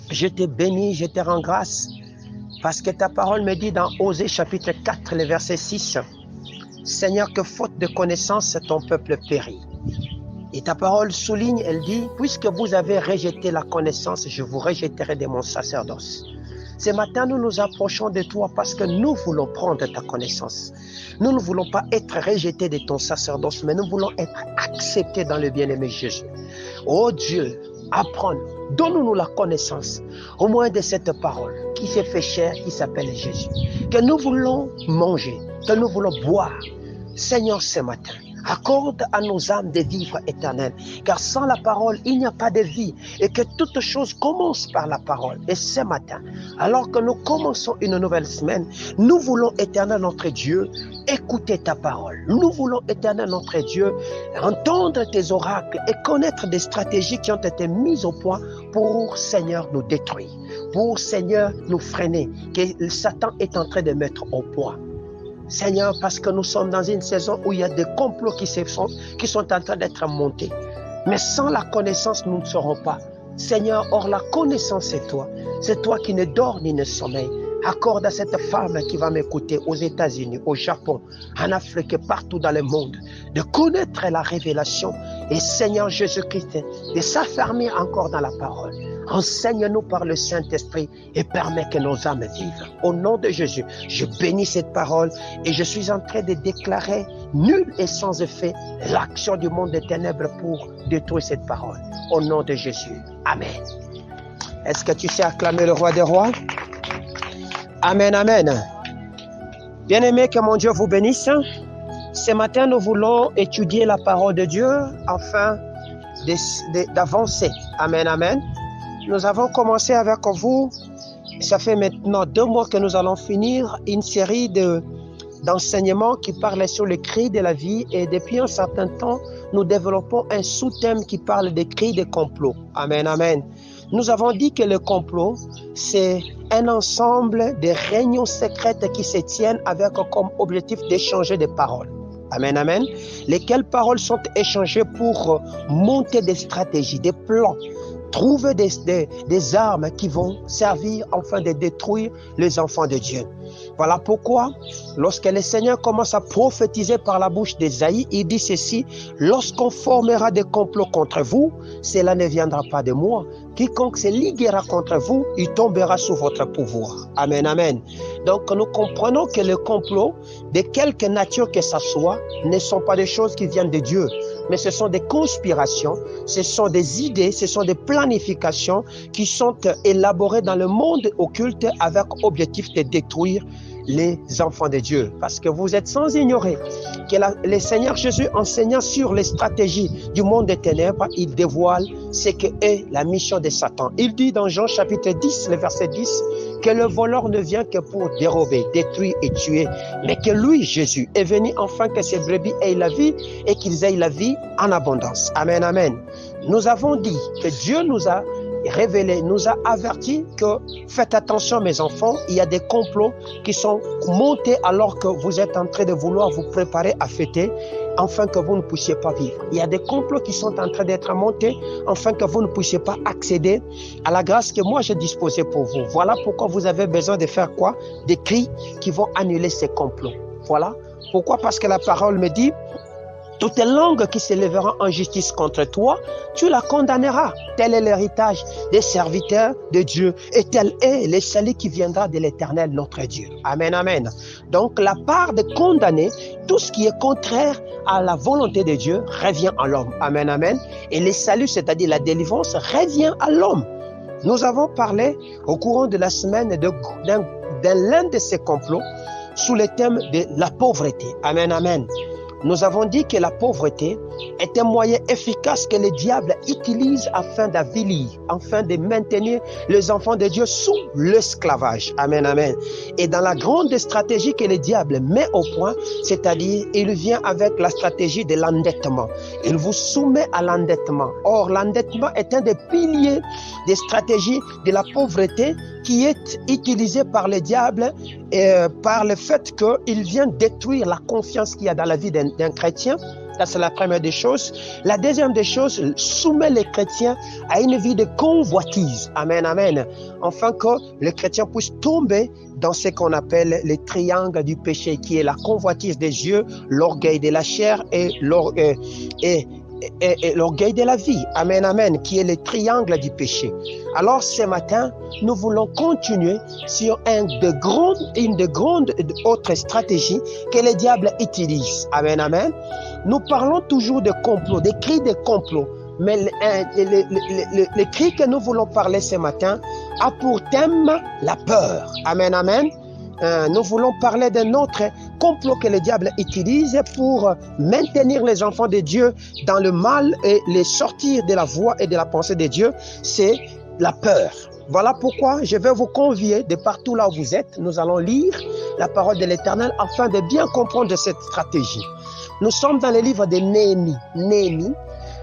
Je te bénis, je te rends grâce, parce que ta parole me dit dans Osée chapitre 4, le verset 6, Seigneur, que faute de connaissance, ton peuple périt. Et ta parole souligne, elle dit, puisque vous avez rejeté la connaissance, je vous rejetterai de mon sacerdoce. Ce matin, nous nous approchons de toi parce que nous voulons prendre ta connaissance. Nous ne voulons pas être rejetés de ton sacerdoce, mais nous voulons être acceptés dans le bien-aimé Jésus. Oh Dieu, apprends-nous, donne-nous la connaissance, au moins de cette parole qui s'est fait chair, qui s'appelle Jésus, que nous voulons manger, que nous voulons boire. Seigneur, ce matin, accorde à nos âmes des vivres éternels, car sans la parole, il n'y a pas de vie, et que toute chose commence par la parole. Et ce matin, alors que nous commençons une nouvelle semaine, nous voulons, éternel notre Dieu, écouter ta parole. Nous voulons, éternel notre Dieu, entendre tes oracles et connaître des stratégies qui ont été mises au point pour, Seigneur, nous détruire, pour, Seigneur, nous freiner, que Satan est en train de mettre au point. Seigneur, parce que nous sommes dans une saison où il y a des complots qui sont en train d'être montés. Mais sans la connaissance, nous ne serons pas. Seigneur, or la connaissance c'est toi. C'est toi qui ne dors ni ne sommeille. Accorde à cette femme qui va m'écouter aux États-Unis, au Japon, en Afrique et partout dans le monde, de connaître la révélation et Seigneur Jésus-Christ, de s'affermir encore dans la parole. Enseigne-nous par le Saint-Esprit et permets que nos âmes vivent. Au nom de Jésus, je bénis cette parole et je suis en train de déclarer nul et sans effet l'action du monde des ténèbres pour détruire cette parole. Au nom de Jésus. Amen. Est-ce que tu sais acclamer le roi des rois? Amen, amen. Bien-aimés, que mon Dieu vous bénisse. Ce matin, nous voulons étudier la parole de Dieu afin d'avancer. Amen, amen. Nous avons commencé avec vous, ça fait maintenant 2 mois que nous allons finir une série d'enseignements qui parlent sur les cris de la vie et depuis un certain temps, nous développons un sous-thème qui parle des cris de complot. Amen, amen. Nous avons dit que le complot, c'est un ensemble de réunions secrètes qui se tiennent avec comme objectif d'échanger des paroles. Amen, amen. Lesquelles paroles sont échangées pour monter des stratégies, des plans, trouver des armes qui vont servir enfin de détruire les enfants de Dieu. Voilà pourquoi, lorsque le Seigneur commence à prophétiser par la bouche d'Ésaïe, il dit ceci, « Lorsqu'on formera des complots contre vous, cela ne viendra pas de moi. Quiconque se liguera contre vous, il tombera sous votre pouvoir. » Amen, amen. Donc, nous comprenons que le complot, de quelque nature que ça soit, ne sont pas des choses qui viennent de Dieu, mais ce sont des conspirations, ce sont des idées, ce sont des planifications qui sont élaborées dans le monde occulte avec objectif de détruire les enfants de Dieu. Parce que vous êtes sans ignorer que le Seigneur Jésus, enseignant sur les stratégies du monde des ténèbres, il dévoile ce que est la mission de Satan. Il dit dans Jean chapitre 10, le verset 10, que le voleur ne vient que pour dérober, détruire et tuer, mais que lui, Jésus, est venu enfin que ses brebis aient la vie et qu'ils aient la vie en abondance. Amen, amen. Nous avons dit que Dieu nous a révélé, nous a averti que faites attention mes enfants, il y a des complots qui sont montés alors que vous êtes en train de vouloir vous préparer à fêter afin que vous ne puissiez pas vivre. Il y a des complots qui sont en train d'être montés afin que vous ne puissiez pas accéder à la grâce que moi j'ai disposée pour vous. Voilà pourquoi vous avez besoin de faire quoi? Des cris qui vont annuler ces complots. Voilà pourquoi, parce que la parole me dit toute langue qui s'élèvera en justice contre toi, tu la condamneras. Tel est l'héritage des serviteurs de Dieu et tel est le salut qui viendra de l'Éternel notre Dieu. Amen, amen. Donc la part de condamner tout ce qui est contraire à la volonté de Dieu revient à l'homme. Amen, amen. Et le salut, c'est-à-dire la délivrance, revient à l'homme. Nous avons parlé au courant de la semaine d'un l'un de ces complots sous le thème de la pauvreté. Amen, amen. Nous avons dit que la pauvreté est un moyen efficace que le diable utilise afin d'avilir, afin de maintenir les enfants de Dieu sous l'esclavage. Amen, amen. Et dans la grande stratégie que le diable met au point, c'est-à-dire il vient avec la stratégie de l'endettement. Il vous soumet à l'endettement. Or, l'endettement est un des piliers des stratégies de la pauvreté qui est utilisé par le diable par le fait qu'il vient détruire la confiance qu'il y a dans la vie d'un chrétien Ça, c'est la première des choses. La deuxième des choses, soumet les chrétiens à une vie de convoitise. Amen, amen. Afin que le chrétien puisse tomber dans ce qu'on appelle les triangles du péché, qui est la convoitise des yeux, l'orgueil de la chair et l'orgueil de la vie. Amen, amen, qui est le triangle du péché. Alors, ce matin, nous voulons continuer sur une de grandes autres stratégies que le diable utilise. Amen, amen. Nous parlons toujours de complot, des cris de complot. Mais le cri que nous voulons parler ce matin a pour thème la peur. Amen, amen. Nous voulons parler d'un autre complot que le diable utilise pour maintenir les enfants de Dieu dans le mal et les sortir de la voie et de la pensée de Dieu. C'est la peur. Voilà pourquoi je vais vous convier de partout là où vous êtes. Nous allons lire la parole de l'Éternel afin de bien comprendre cette stratégie. Nous sommes dans le livre de Néhémie. Néhémie,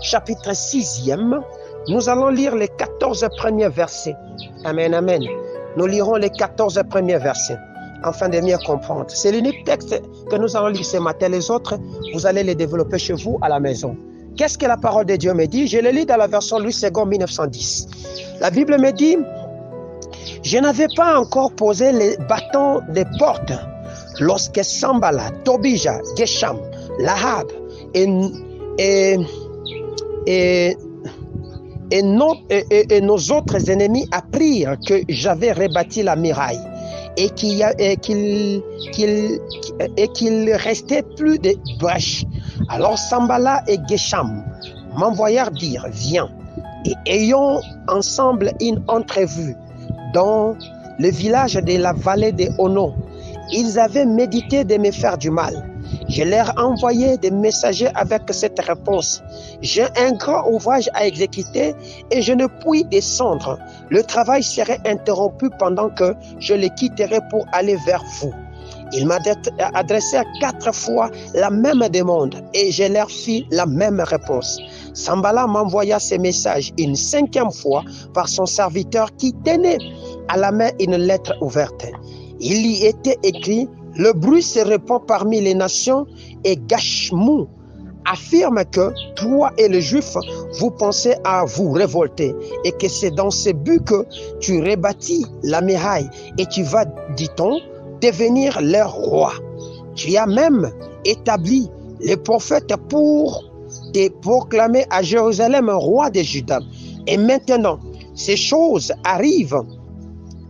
chapitre 6e. Nous allons lire les 14 premiers versets. Amen, amen. Nous lirons les 14 premiers versets afin de mieux comprendre. C'est l'unique texte que nous allons lire ce matin. Les autres, vous allez les développer chez vous à la maison. Qu'est-ce que la parole de Dieu me dit? Je le lis dans la version Louis II 1910. La Bible me dit: je n'avais pas encore posé les bâtons des portes lorsque Sanballat, Tobija, Geshem, Lahab et nos autres ennemis apprirent que j'avais rebâti la muraille et qu'il restait plus de brèches. Alors Sanballat et Geshem m'envoyèrent dire: viens et ayons ensemble une entrevue dans le village de la vallée de Ono. Ils avaient médité de me faire du mal. Je leur envoyai des messagers avec cette réponse: j'ai un grand ouvrage à exécuter et je ne puis descendre. Le travail serait interrompu pendant que je le quitterai pour aller vers vous. Ils m'adressèrent 4 fois la même demande et je leur fis la même réponse. Sanballat m'envoya ce message une 5e fois par son serviteur qui tenait à la main une lettre ouverte. Il y était écrit: le bruit se répand parmi les nations et Gashmou affirme que toi et les Juifs, vous pensez à vous révolter et que c'est dans ce but que tu rebâtis la muraille et tu vas, dit-on, devenir leur roi. Tu as même établi les prophètes pour te proclamer à Jérusalem roi de Juda. Et maintenant, ces choses arrivent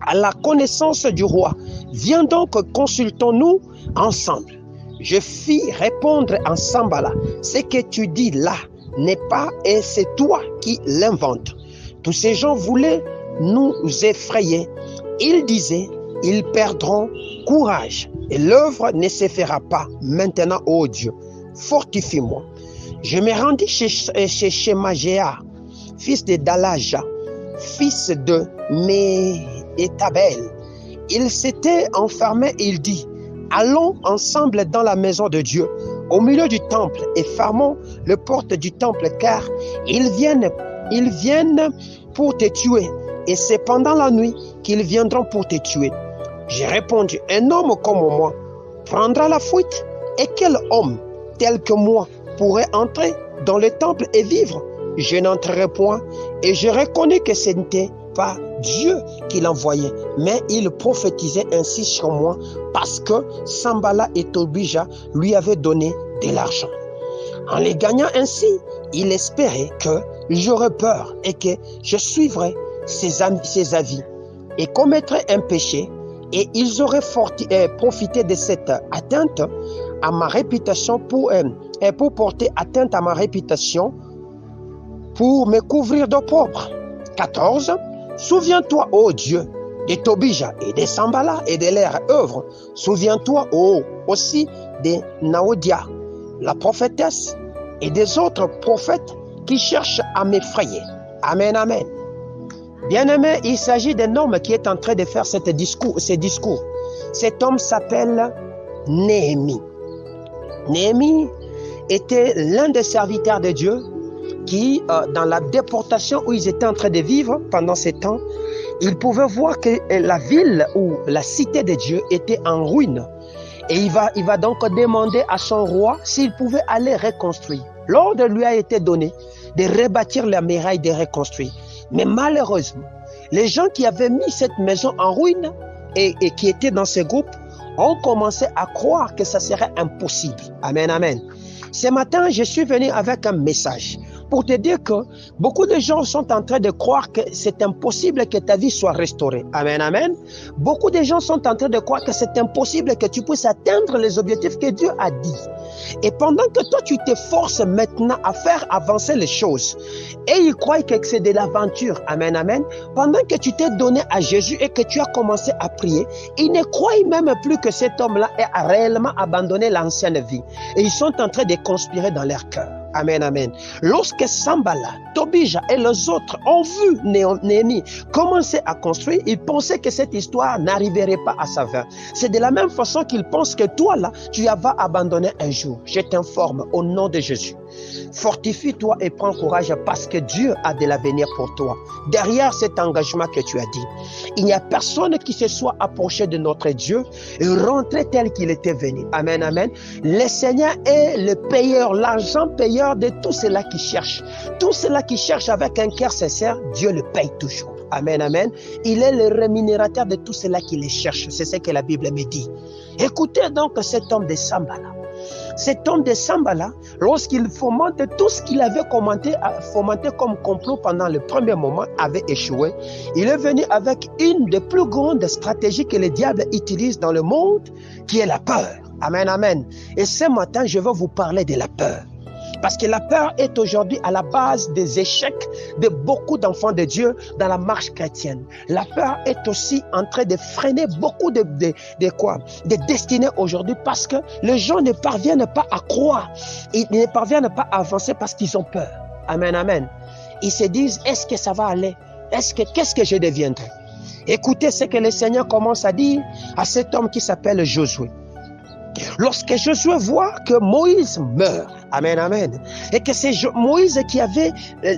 à la connaissance du roi. Viens donc, consultons-nous ensemble. Je fis répondre en Sanballat: ce que tu dis là n'est pas et c'est toi qui l'inventes. Tous ces gens voulaient nous effrayer. Ils disaient: ils perdront courage et l'œuvre ne se fera pas. Maintenant, ô Dieu, fortifie-moi. Je me rendis chez Shemagéa, fils de Dalaja, fils de Méhétabel. Il s'était enfermé et il dit: allons ensemble dans la maison de Dieu, au milieu du temple, et fermons les portes du temple, car ils viennent pour te tuer, et c'est pendant la nuit qu'ils viendront pour te tuer. J'ai répondu: un homme comme moi prendra la fuite, et quel homme tel que moi pourrait entrer dans le temple et vivre? Je n'entrerai point, et je reconnais que ce n'était pas Dieu qui l'envoyait, mais il prophétisait ainsi sur moi parce que Sanballat et Tobija lui avaient donné de l'argent. En les gagnant ainsi, il espérait que j'aurais peur et que je suivrais ses avis et commettrais un péché, et ils auraient profité de cette atteinte à ma réputation pour porter atteinte à ma réputation, pour me couvrir d'opprobre. 14. Souviens-toi, ô Dieu, de Tobija et de Sanballat et de leur œuvre. Souviens-toi, aussi de Naodia, la prophétesse, et des autres prophètes qui cherchent à m'effrayer. Amen, amen. Bien-aimé, il s'agit d'un homme qui est en train de faire ces discours. Cet homme s'appelle Néhémie. Néhémie était l'un des serviteurs de Dieu qui, dans la déportation où ils étaient en train de vivre pendant ces temps, ils pouvaient voir que la ville ou la cité de Dieu était en ruine. Et il va donc demander à son roi s'il pouvait aller reconstruire. L'ordre lui a été donné de rebâtir la muraille, de reconstruire. Mais malheureusement, les gens qui avaient mis cette maison en ruine et qui étaient dans ce groupe ont commencé à croire que ça serait impossible. Amen, amen. Ce matin, je suis venu avec un message pour te dire que beaucoup de gens sont en train de croire que c'est impossible que ta vie soit restaurée. Amen, amen. Beaucoup de gens sont en train de croire que c'est impossible que tu puisses atteindre les objectifs que Dieu a dit. Et pendant que toi, tu t'efforces maintenant à faire avancer les choses, et ils croient que c'est de l'aventure. Amen, amen. Pendant que tu t'es donné à Jésus et que tu as commencé à prier, ils ne croient même plus que cet homme-là a réellement abandonné l'ancienne vie. Et ils sont en train de conspirer dans leur cœur. Amen, amen. Lorsque Sambala, Tobija et les autres ont vu Néhémie commencer à construire, ils pensaient que cette histoire n'arriverait pas à sa fin. C'est de la même façon qu'ils pensent que toi là, tu vas abandonner un jour. Je t'informe au nom de Jésus. Fortifie-toi et prends courage parce que Dieu a de l'avenir pour toi. Derrière cet engagement que tu as dit, il n'y a personne qui se soit approché de notre Dieu et rentré tel qu'il était venu. Amen, amen. Le Seigneur est le payeur, l'argent payeur de tout cela qui cherche. Tout cela qui cherche avec un cœur sincère, Dieu le paye toujours. Amen, amen. Il est le rémunérateur de tout cela qui les cherche. C'est ce que la Bible me dit. Écoutez donc cet homme de Sambala. Cet homme de Sambala, lorsqu'il fomente tout ce qu'il avait fomenté comme complot pendant le premier moment, avait échoué. Il est venu avec une des plus grandes stratégies que le diable utilise dans le monde, qui est la peur. Amen, amen. Et ce matin, je vais vous parler de la peur. Parce que la peur est aujourd'hui à la base des échecs de beaucoup d'enfants de Dieu dans la marche chrétienne. La peur est aussi en train de freiner beaucoup de destinées aujourd'hui parce que les gens ne parviennent pas à croire. Ils ne parviennent pas à avancer parce qu'ils ont peur. Amen, amen. Ils se disent, est-ce que ça va aller? Qu'est-ce que je deviendrai? Écoutez ce que le Seigneur commence à dire à cet homme qui s'appelle Josué. Lorsque Josué voit que Moïse meurt, amen, amen, et que c'est Moïse qui avait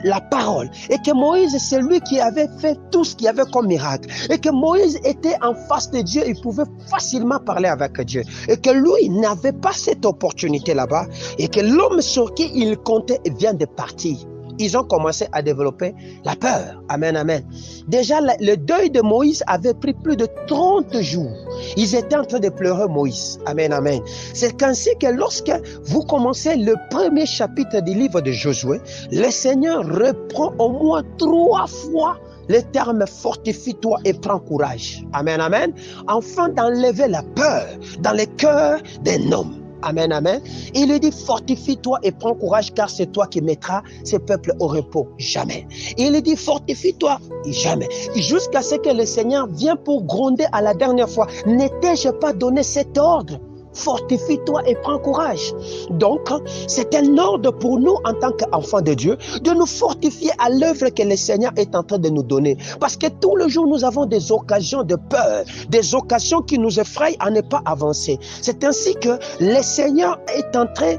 la parole, et que Moïse c'est lui qui avait fait tout ce qu'il y avait comme miracle, et que Moïse était en face de Dieu, il pouvait facilement parler avec Dieu, et que lui n'avait pas cette opportunité là-bas, et que l'homme sur qui il comptait vient de partir. Ils ont commencé à développer la peur. Amen, amen. Déjà, le deuil de Moïse avait pris plus de 30 jours. Ils étaient en train de pleurer Moïse. Amen, amen. C'est ainsi que lorsque vous commencez le premier chapitre du livre de Josué, le Seigneur reprend au moins 3 fois le terme fortifie-toi et prends courage. Amen, amen. Afin d'enlever la peur dans le cœur d'un homme. Amen, amen. Il lui dit, fortifie-toi et prends courage, car c'est toi qui mettras ce peuple au repos. Jamais. Il lui dit, fortifie-toi, jamais. Jusqu'à ce que le Seigneur vienne pour gronder à la dernière fois. N'ai-je pas donné cet ordre? Fortifie-toi et prends courage. Donc, c'est un ordre pour nous en tant qu'enfants de Dieu de nous fortifier à l'œuvre que le Seigneur est en train de nous donner. Parce que tout le jour, nous avons des occasions de peur, des occasions qui nous effrayent à ne pas avancer. C'est ainsi que le Seigneur est en train,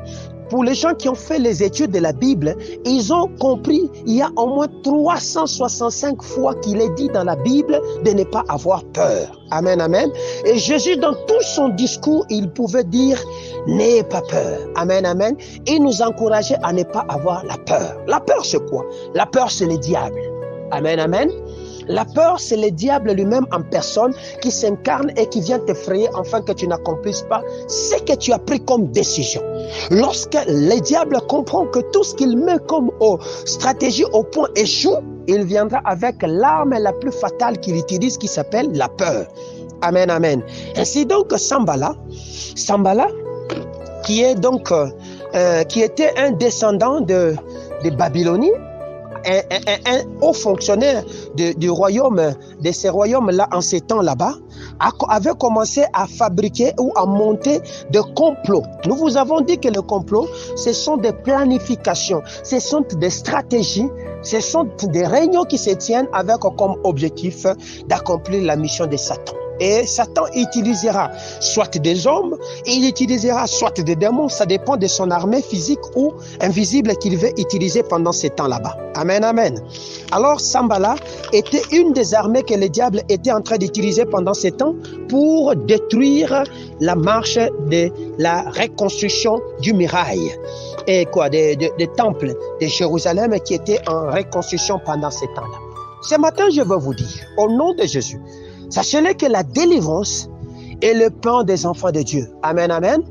pour les gens qui ont fait les études de la Bible, ils ont compris, il y a au moins 365 fois qu'il est dit dans la Bible de ne pas avoir peur. Amen, amen. Et Jésus, dans tout son discours, il pouvait dire, n'ayez pas peur. Amen, amen. Il nous encourageait à ne pas avoir la peur. La peur, c'est quoi? La peur, c'est le diable. Amen, amen. La peur, c'est le diable lui-même en personne qui s'incarne et qui vient t'effrayer afin que tu n'accomplisses pas ce que tu as pris comme décision. Lorsque le diable comprend que tout ce qu'il met comme stratégie au point échoue, il viendra avec l'arme la plus fatale qu'il utilise qui s'appelle la peur. Amen, amen. Ainsi donc Sambala, qui est donc qui était un descendant de Babylonie, un haut fonctionnaire du royaume, de ces royaumes-là, en ces temps là-bas, avait commencé à fabriquer ou à monter des complots. Nous vous avons dit que le complot, ce sont des planifications, ce sont des stratégies, ce sont des réunions qui se tiennent avec comme objectif d'accomplir la mission de Satan. Et Satan utilisera soit des hommes, et il utilisera soit des démons, ça dépend de son armée physique ou invisible qu'il veut utiliser pendant ces temps là-bas. Amen, amen. Alors Sanballat était une des armées que le diable était en train d'utiliser pendant ces temps pour détruire la marche de la reconstruction du muraille et des temples de Jérusalem qui étaient en reconstruction pendant ces temps-là. Ce matin, je veux vous dire, au nom de Jésus, sachez-le que la délivrance est le pain des enfants de Dieu. Amen, amen.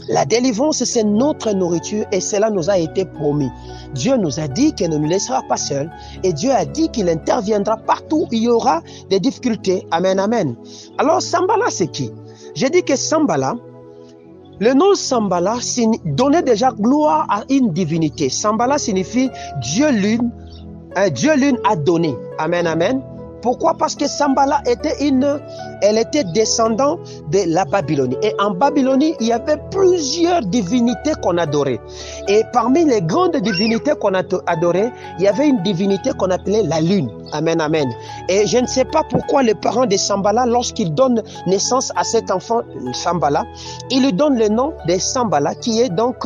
La délivrance, c'est notre nourriture et cela nous a été promis. Dieu nous a dit qu'il ne nous laissera pas seuls et Dieu a dit qu'il interviendra partout où il y aura des difficultés. Amen, amen. Alors, Sanballat, c'est qui? J'ai dit que Sanballat, le nom Sanballat donnait déjà gloire à une divinité. Sanballat signifie Dieu l'une. Dieu l'une a donné. Amen, amen. Pourquoi? Parce que Sanballat elle était descendante de la Babylonie. Et en Babylonie, il y avait plusieurs divinités qu'on adorait. Et parmi les grandes divinités qu'on adorait, il y avait une divinité qu'on appelait la lune. Amen, amen. Et je ne sais pas pourquoi les parents de Sanballat, lorsqu'ils donnent naissance à cet enfant Sanballat, ils lui donnent le nom de Sanballat, qui est donc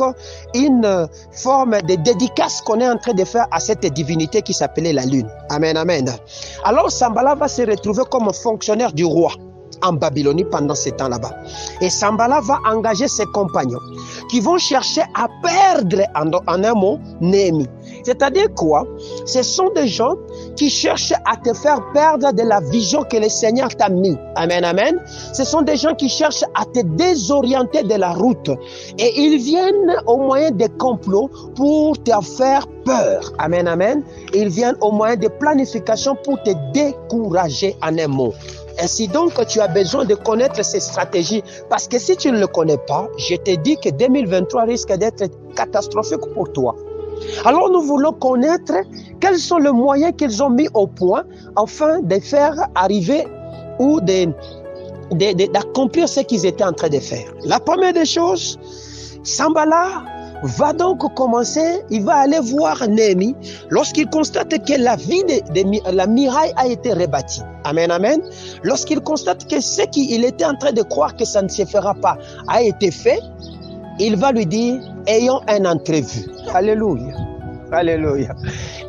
une forme de dédicace qu'on est en train de faire à cette divinité qui s'appelait la lune. Amen, amen. Alors Sanballat va se retrouver comme fonctionnaire du roi en Babylonie pendant ce temps là-bas. Et Sanballat va engager ses compagnons qui vont chercher à perdre, en un mot, Néhémie. C'est-à-dire quoi? Ce sont des gens qui cherchent à te faire perdre de la vision que le Seigneur t'a mis. Amen, amen. Ce sont des gens qui cherchent à te désorienter de la route. Et ils viennent au moyen des complots pour te faire peur. Amen, amen. Ils viennent au moyen de planification pour te décourager en un mot. Ainsi donc, tu as besoin de connaître ces stratégies parce que si tu ne le connais pas, je te dis que 2023 risque d'être catastrophique pour toi. Alors nous voulons connaître quels sont les moyens qu'ils ont mis au point afin de faire arriver ou d'accomplir ce qu'ils étaient en train de faire. La première des choses, Sanballat va donc commencer, il va aller voir Néhémie lorsqu'il constate que la muraille a été rebâtie. Amen, amen. Lorsqu'il constate que ce qu'il était en train de croire que ça ne se fera pas a été fait, il va lui dire, ayons un entrevue. Alléluia. Alléluia.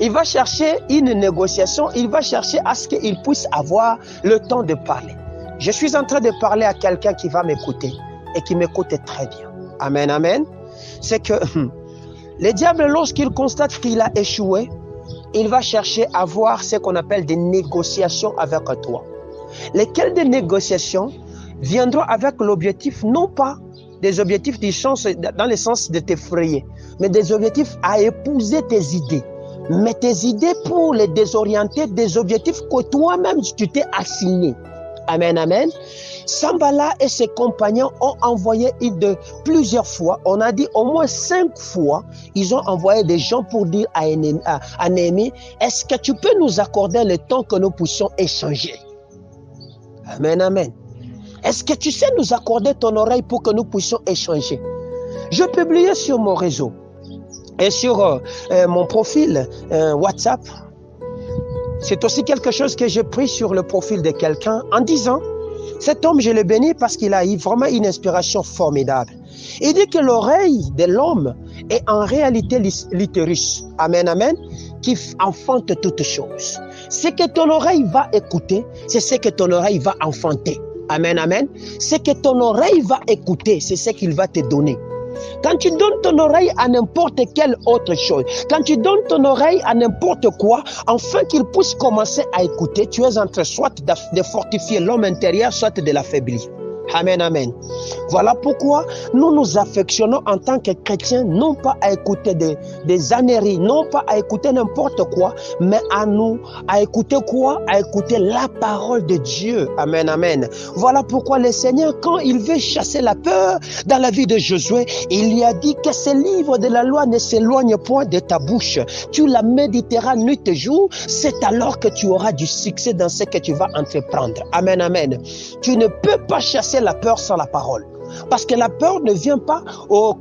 Il va chercher une négociation, il va chercher à ce qu'il puisse avoir le temps de parler. Je suis en train de parler à quelqu'un qui va m'écouter et qui m'écoute très bien. Amen, amen. C'est que le diable, lorsqu'il constate qu'il a échoué, il va chercher à avoir ce qu'on appelle des négociations avec toi. Lesquelles des négociations viendront avec l'objectif, non pas des objectifs dans le sens de t'effrayer, mais des objectifs à épouser tes idées. Mais tes idées pour les désorienter, des objectifs que toi-même tu t'es assigné. Amen, amen. Sanballat et ses compagnons ont envoyé plusieurs fois, on a dit au moins 5 fois, ils ont envoyé des gens pour dire à Néhémie, est-ce que tu peux nous accorder le temps que nous puissions échanger? Amen, amen. Est-ce que tu sais nous accorder ton oreille pour que nous puissions échanger? Je publiais sur mon réseau et sur mon profil WhatsApp. C'est aussi quelque chose que j'ai pris sur le profil de quelqu'un en disant, cet homme, je le bénis parce qu'il a eu vraiment une inspiration formidable. Il dit que l'oreille de l'homme est en réalité l'utérus. Amen, amen. Qui enfante toutes choses. Ce que ton oreille va écouter, c'est ce que ton oreille va enfanter. Amen, amen. Ce que ton oreille va écouter, c'est ce qu'il va te donner. Quand tu donnes ton oreille à n'importe quelle autre chose, quand tu donnes ton oreille à n'importe quoi, afin qu'il puisse commencer à écouter, tu es en train soit de fortifier l'homme intérieur, soit de l'affaiblir. Amen, amen. Voilà pourquoi nous nous affectionnons en tant que chrétiens, non pas à écouter des âneries, non pas à écouter n'importe quoi, mais à écouter quoi? À écouter la parole de Dieu. Amen, amen. Voilà pourquoi le Seigneur, quand il veut chasser la peur dans la vie de Josué, il lui a dit que ce livre de la loi ne s'éloigne point de ta bouche. Tu la méditeras nuit et jour, c'est alors que tu auras du succès dans ce que tu vas entreprendre. Amen, amen. Tu ne peux pas chasser la peur sans la parole. Parce que la peur ne vient pas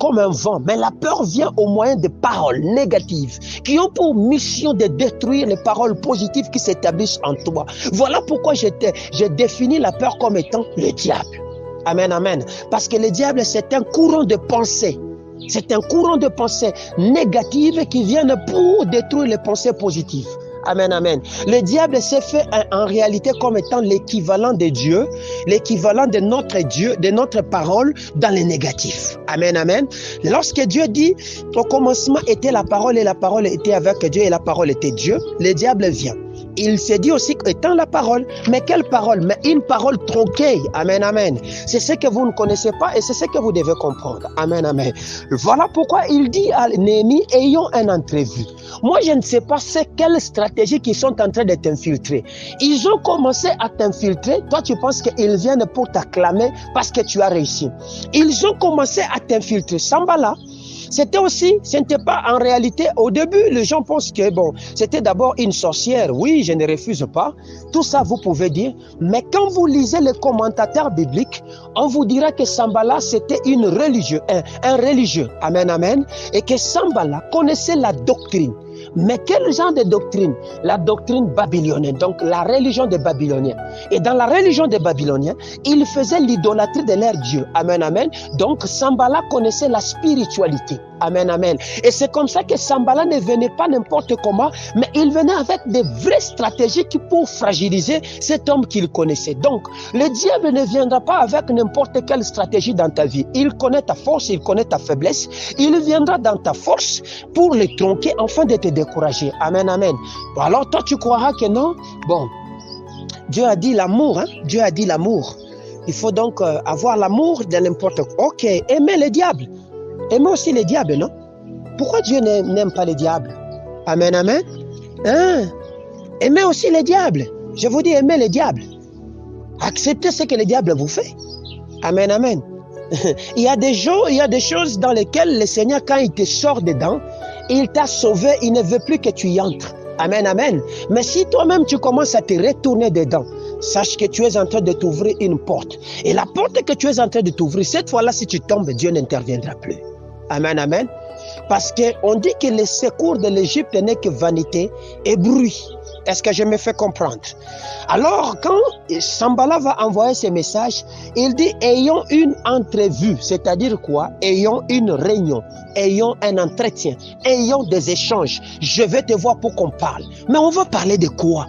comme un vent, mais la peur vient au moyen de paroles négatives qui ont pour mission de détruire les paroles positives qui s'établissent en toi. Voilà pourquoi j'ai défini la peur comme étant le diable. Amen, amen. Parce que le diable, c'est un courant de pensée. C'est un courant de pensée négative qui vient pour détruire les pensées positives. Amen, amen. Le diable s'est fait en réalité comme étant l'équivalent de Dieu, l'équivalent de notre Dieu, de notre parole dans les négatifs. Amen, amen. Lorsque Dieu dit, au commencement était la parole et la parole était avec Dieu et la parole était Dieu, le diable vient. Il s'est dit aussi étant la parole. Mais quelle parole? Mais une parole tronquée. Amen, amen. C'est ce que vous ne connaissez pas et c'est ce que vous devez comprendre. Amen, amen. Voilà pourquoi il dit à Néhémie, ayons un entrevue. Moi, je ne sais pas c'est quelles stratégies qui sont en train de t'infiltrer. Ils ont commencé à t'infiltrer. Toi, tu penses qu'ils viennent pour t'acclamer parce que tu as réussi. Ils ont commencé à t'infiltrer. Sanballat, c'était aussi, ce n'était pas en réalité, au début, les gens pensent que bon, c'était d'abord une sorcière. Oui, je ne refuse pas. Tout ça, vous pouvez dire. Mais quand vous lisez les commentateurs bibliques, on vous dira que Sanballat, c'était un religieux. Amen, amen. Et que Sanballat connaissait la doctrine. Mais quel genre de doctrine? La doctrine babylonienne, donc la religion des Babyloniens. Et dans la religion des Babyloniens, ils faisaient l'idolâtrie de leur Dieu. Amen, amen. Donc Sanballat connaissait la spiritualité. Amen, amen. Et c'est comme ça que Sanballat ne venait pas n'importe comment, mais il venait avec des vraies stratégies pour fragiliser cet homme qu'il connaissait. Donc, le diable ne viendra pas avec n'importe quelle stratégie dans ta vie. Il connaît ta force, il connaît ta faiblesse. Il viendra dans ta force pour le tronquer afin de te décourager. Amen, amen. Bon, alors toi, tu croiras que non? Bon, Dieu a dit l'amour, hein? Dieu a dit l'amour. Il faut donc avoir l'amour de n'importe quoi. Ok, aimer le diable. Aimer aussi les diables, non? Pourquoi Dieu n'aime pas les diables? Amen, amen. Hein? Aimer aussi les diables. Je vous dis, aimer les diables. Acceptez ce que le diable vous fait. Amen, amen. Il y a des choses dans lesquelles le Seigneur, quand il te sort dedans, il t'a sauvé, il ne veut plus que tu y entres. Amen, amen. Mais si toi-même tu commences à te retourner dedans, sache que tu es en train de t'ouvrir une porte. Et la porte que tu es en train de t'ouvrir, cette fois-là, si tu tombes, Dieu n'interviendra plus. Amen, amen. Parce qu'on dit que le secours de l'Égypte n'est que vanité et bruit. Est-ce que je me fais comprendre? Alors, quand Sanballat va envoyer ce message, il dit ayons une entrevue. C'est-à-dire quoi? Ayons une réunion, ayons un entretien, ayons des échanges. Je vais te voir pour qu'on parle. Mais on va parler de quoi?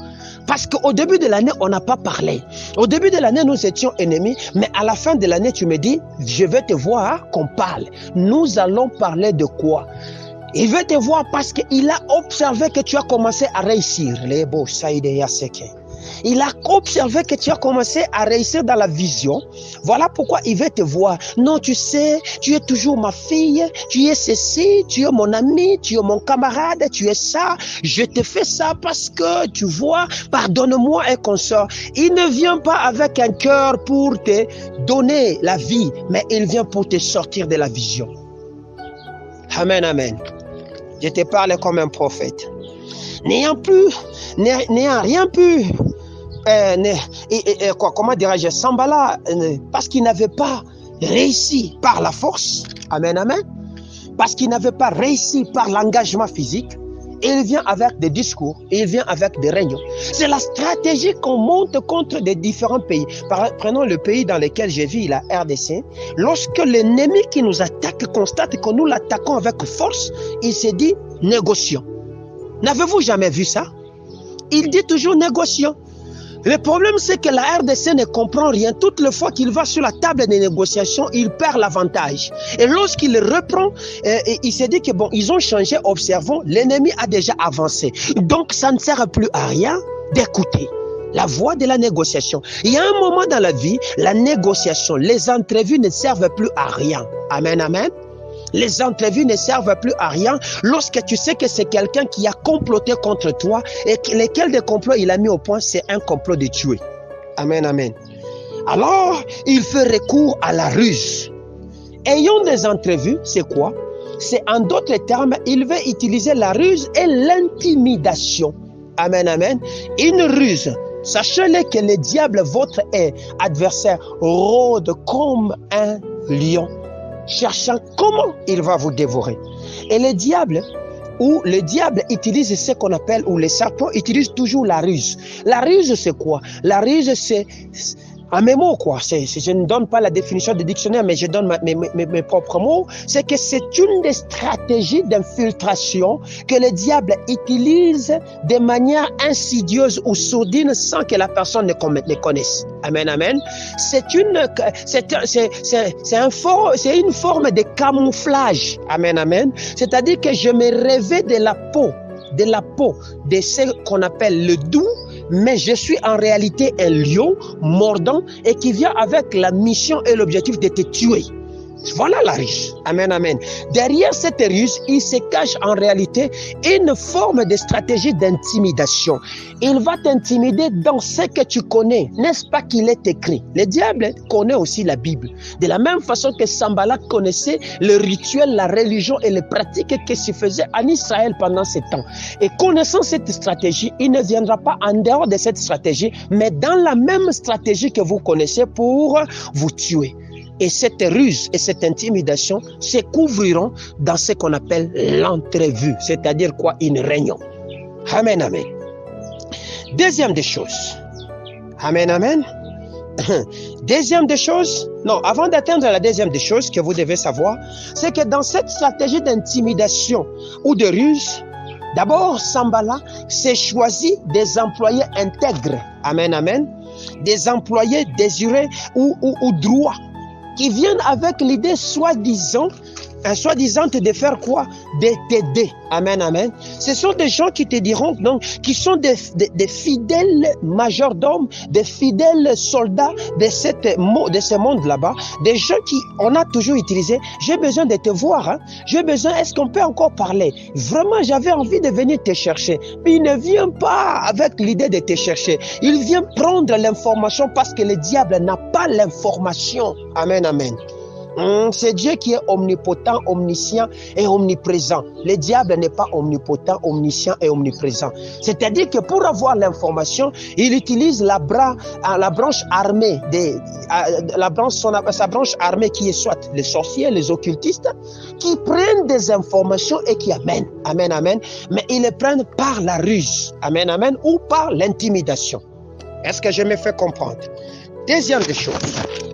Parce qu'au début de l'année, on n'a pas parlé. Au début de l'année, nous étions ennemis. Mais à la fin de l'année, tu me dis, je vais te voir qu'on parle. Nous allons parler de quoi? Il veut te voir parce qu'il a observé que tu as commencé à réussir. Il a observé que tu as commencé à réussir dans la vision. Voilà pourquoi il veut te voir. Non, tu sais, tu es toujours ma fille, tu es ceci, tu es mon ami, tu es mon camarade, tu es ça. Je te fais ça parce que, tu vois, pardonne-moi et consort. Il ne vient pas avec un cœur pour te donner la vie, mais il vient pour te sortir de la vision. Amen, amen. Je te parle comme un prophète. N'ayant rien pu, comment dirais-je, Sanballat, parce qu'il n'avait pas réussi par la force, amen, amen, parce qu'il n'avait pas réussi par l'engagement physique, il vient avec des discours, il vient avec des réunions. C'est la stratégie qu'on monte contre des différents pays. Prenons le pays dans lequel je vis, la RDC. Lorsque l'ennemi qui nous attaque constate que nous l'attaquons avec force, il se dit négocions. N'avez-vous jamais vu ça? Il dit toujours négocions. Le problème, c'est que la RDC ne comprend rien. Toutes les fois qu'il va sur la table des négociations, il perd l'avantage. Et lorsqu'il reprend, il se dit que bon, ils ont changé, observons, l'ennemi a déjà avancé. Donc, ça ne sert plus à rien d'écouter la voix de la négociation. Il y a un moment dans la vie, la négociation, les entrevues ne servent plus à rien. Amen, amen. Les entrevues ne servent plus à rien lorsque tu sais que c'est quelqu'un qui a comploté contre toi et lequel des complots il a mis au point, c'est un complot de tuer. Amen, amen. Alors, il fait recours à la ruse. Ayant des entrevues, c'est quoi? C'est en d'autres termes, il veut utiliser la ruse et l'intimidation. Amen, amen. Une ruse. Sachez-le que le diable, votre adversaire, rôde comme un lion, cherchant comment il va vous dévorer. Et le diable utilise ce qu'on appelle, ou les serpents utilisent toujours la ruse. La ruse, c'est quoi? La ruse, c'est en mes mots, quoi. Je ne donne pas la définition du dictionnaire, mais je donne mes propres mots. C'est que c'est une des stratégies d'infiltration que le diable utilise de manière insidieuse ou sourdine sans que la personne ne connaisse. Amen, amen. C'est une forme de camouflage. Amen, amen. C'est-à-dire que je me revêts de la peau de ce qu'on appelle le doux, mais je suis en réalité un lion mordant et qui vient avec la mission et l'objectif de te tuer. Voilà la ruse. Amen, amen. Derrière cette ruse, il se cache en réalité une forme de stratégie d'intimidation. Il va t'intimider dans ce que tu connais. N'est-ce pas qu'il est écrit? Le diable connaît aussi la Bible. De la même façon que Sanballat connaissait le rituel, la religion et les pratiques qui se faisaient en Israël pendant ce temps. Et connaissant cette stratégie, il ne viendra pas en dehors de cette stratégie, mais dans la même stratégie que vous connaissez pour vous tuer. Et cette ruse et cette intimidation se couvriront dans ce qu'on appelle l'entrevue, c'est-à-dire quoi? Une réunion. Amen, amen. Deuxième des choses. Amen, amen. Deuxième des choses, non, avant d'atteindre la deuxième des choses que vous devez savoir, c'est que dans cette stratégie d'intimidation ou de ruse, d'abord, Sanballat s'est choisi des employés intègres. Amen, amen. Des employés désirés ou droits, qui viennent avec l'idée soi-disant de faire quoi? De t'aider. Amen, amen. Ce sont des gens qui te diront, donc, qui sont des fidèles majordomes, des fidèles soldats de ce monde là-bas, des gens qui, on a toujours utilisé, j'ai besoin de te voir, hein. J'ai besoin, est-ce qu'on peut encore parler? Vraiment, j'avais envie de venir te chercher. Mais il ne vient pas avec l'idée de te chercher. Il vient prendre l'information parce que le diable n'a pas l'information. Amen, amen. C'est Dieu qui est omnipotent, omniscient et omniprésent. Le diable n'est pas omnipotent, omniscient et omniprésent. C'est-à-dire que pour avoir l'information, il utilise sa branche armée qui est soit les sorciers, les occultistes, qui prennent des informations et qui amènent. Amen, amen. Mais ils les prennent par la ruse. Amen, amen. Ou par l'intimidation. Est-ce que je me fais comprendre? Deuxième des choses.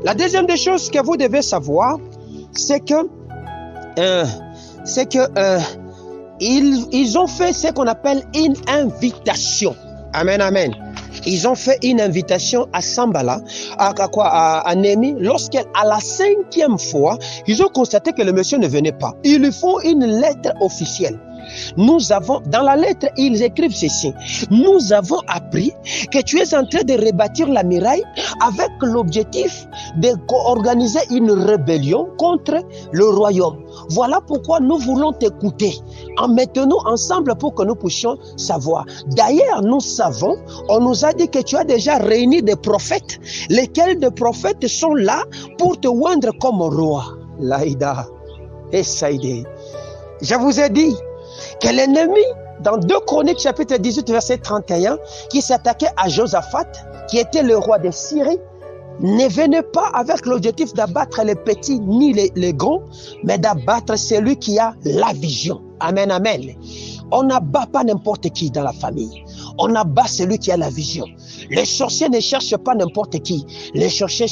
La deuxième des choses que vous devez savoir, c'est que ils ont fait ce qu'on appelle une invitation. Amen, amen. Ils ont fait une invitation à Sanballat, à Néhémie, lorsqu'à la 5e fois, ils ont constaté que le monsieur ne venait pas. Ils lui font une lettre officielle. Dans la lettre, ils écrivent ceci. Nous avons appris que tu es en train de rebâtir la muraille avec l'objectif d'organiser une rébellion contre le royaume. Voilà pourquoi nous voulons t'écouter. Mettons-nous ensemble pour que nous puissions savoir. D'ailleurs, nous savons, on nous a dit que tu as déjà réuni des prophètes, lesquels des prophètes sont là pour te oindre comme roi. Laïda et Saïdé. Je vous ai dit que l'ennemi, dans 2 Chroniques chapitre 18 verset 31, qui s'attaquait à Josaphat, qui était le roi de Syrie, ne venait pas avec l'objectif d'abattre les petits ni les grands, mais d'abattre celui qui a la vision. Amen, amen. On n'abat pas n'importe qui dans la famille. On abat celui qui a la vision. Les sorciers ne cherchent pas n'importe qui. Les sorciers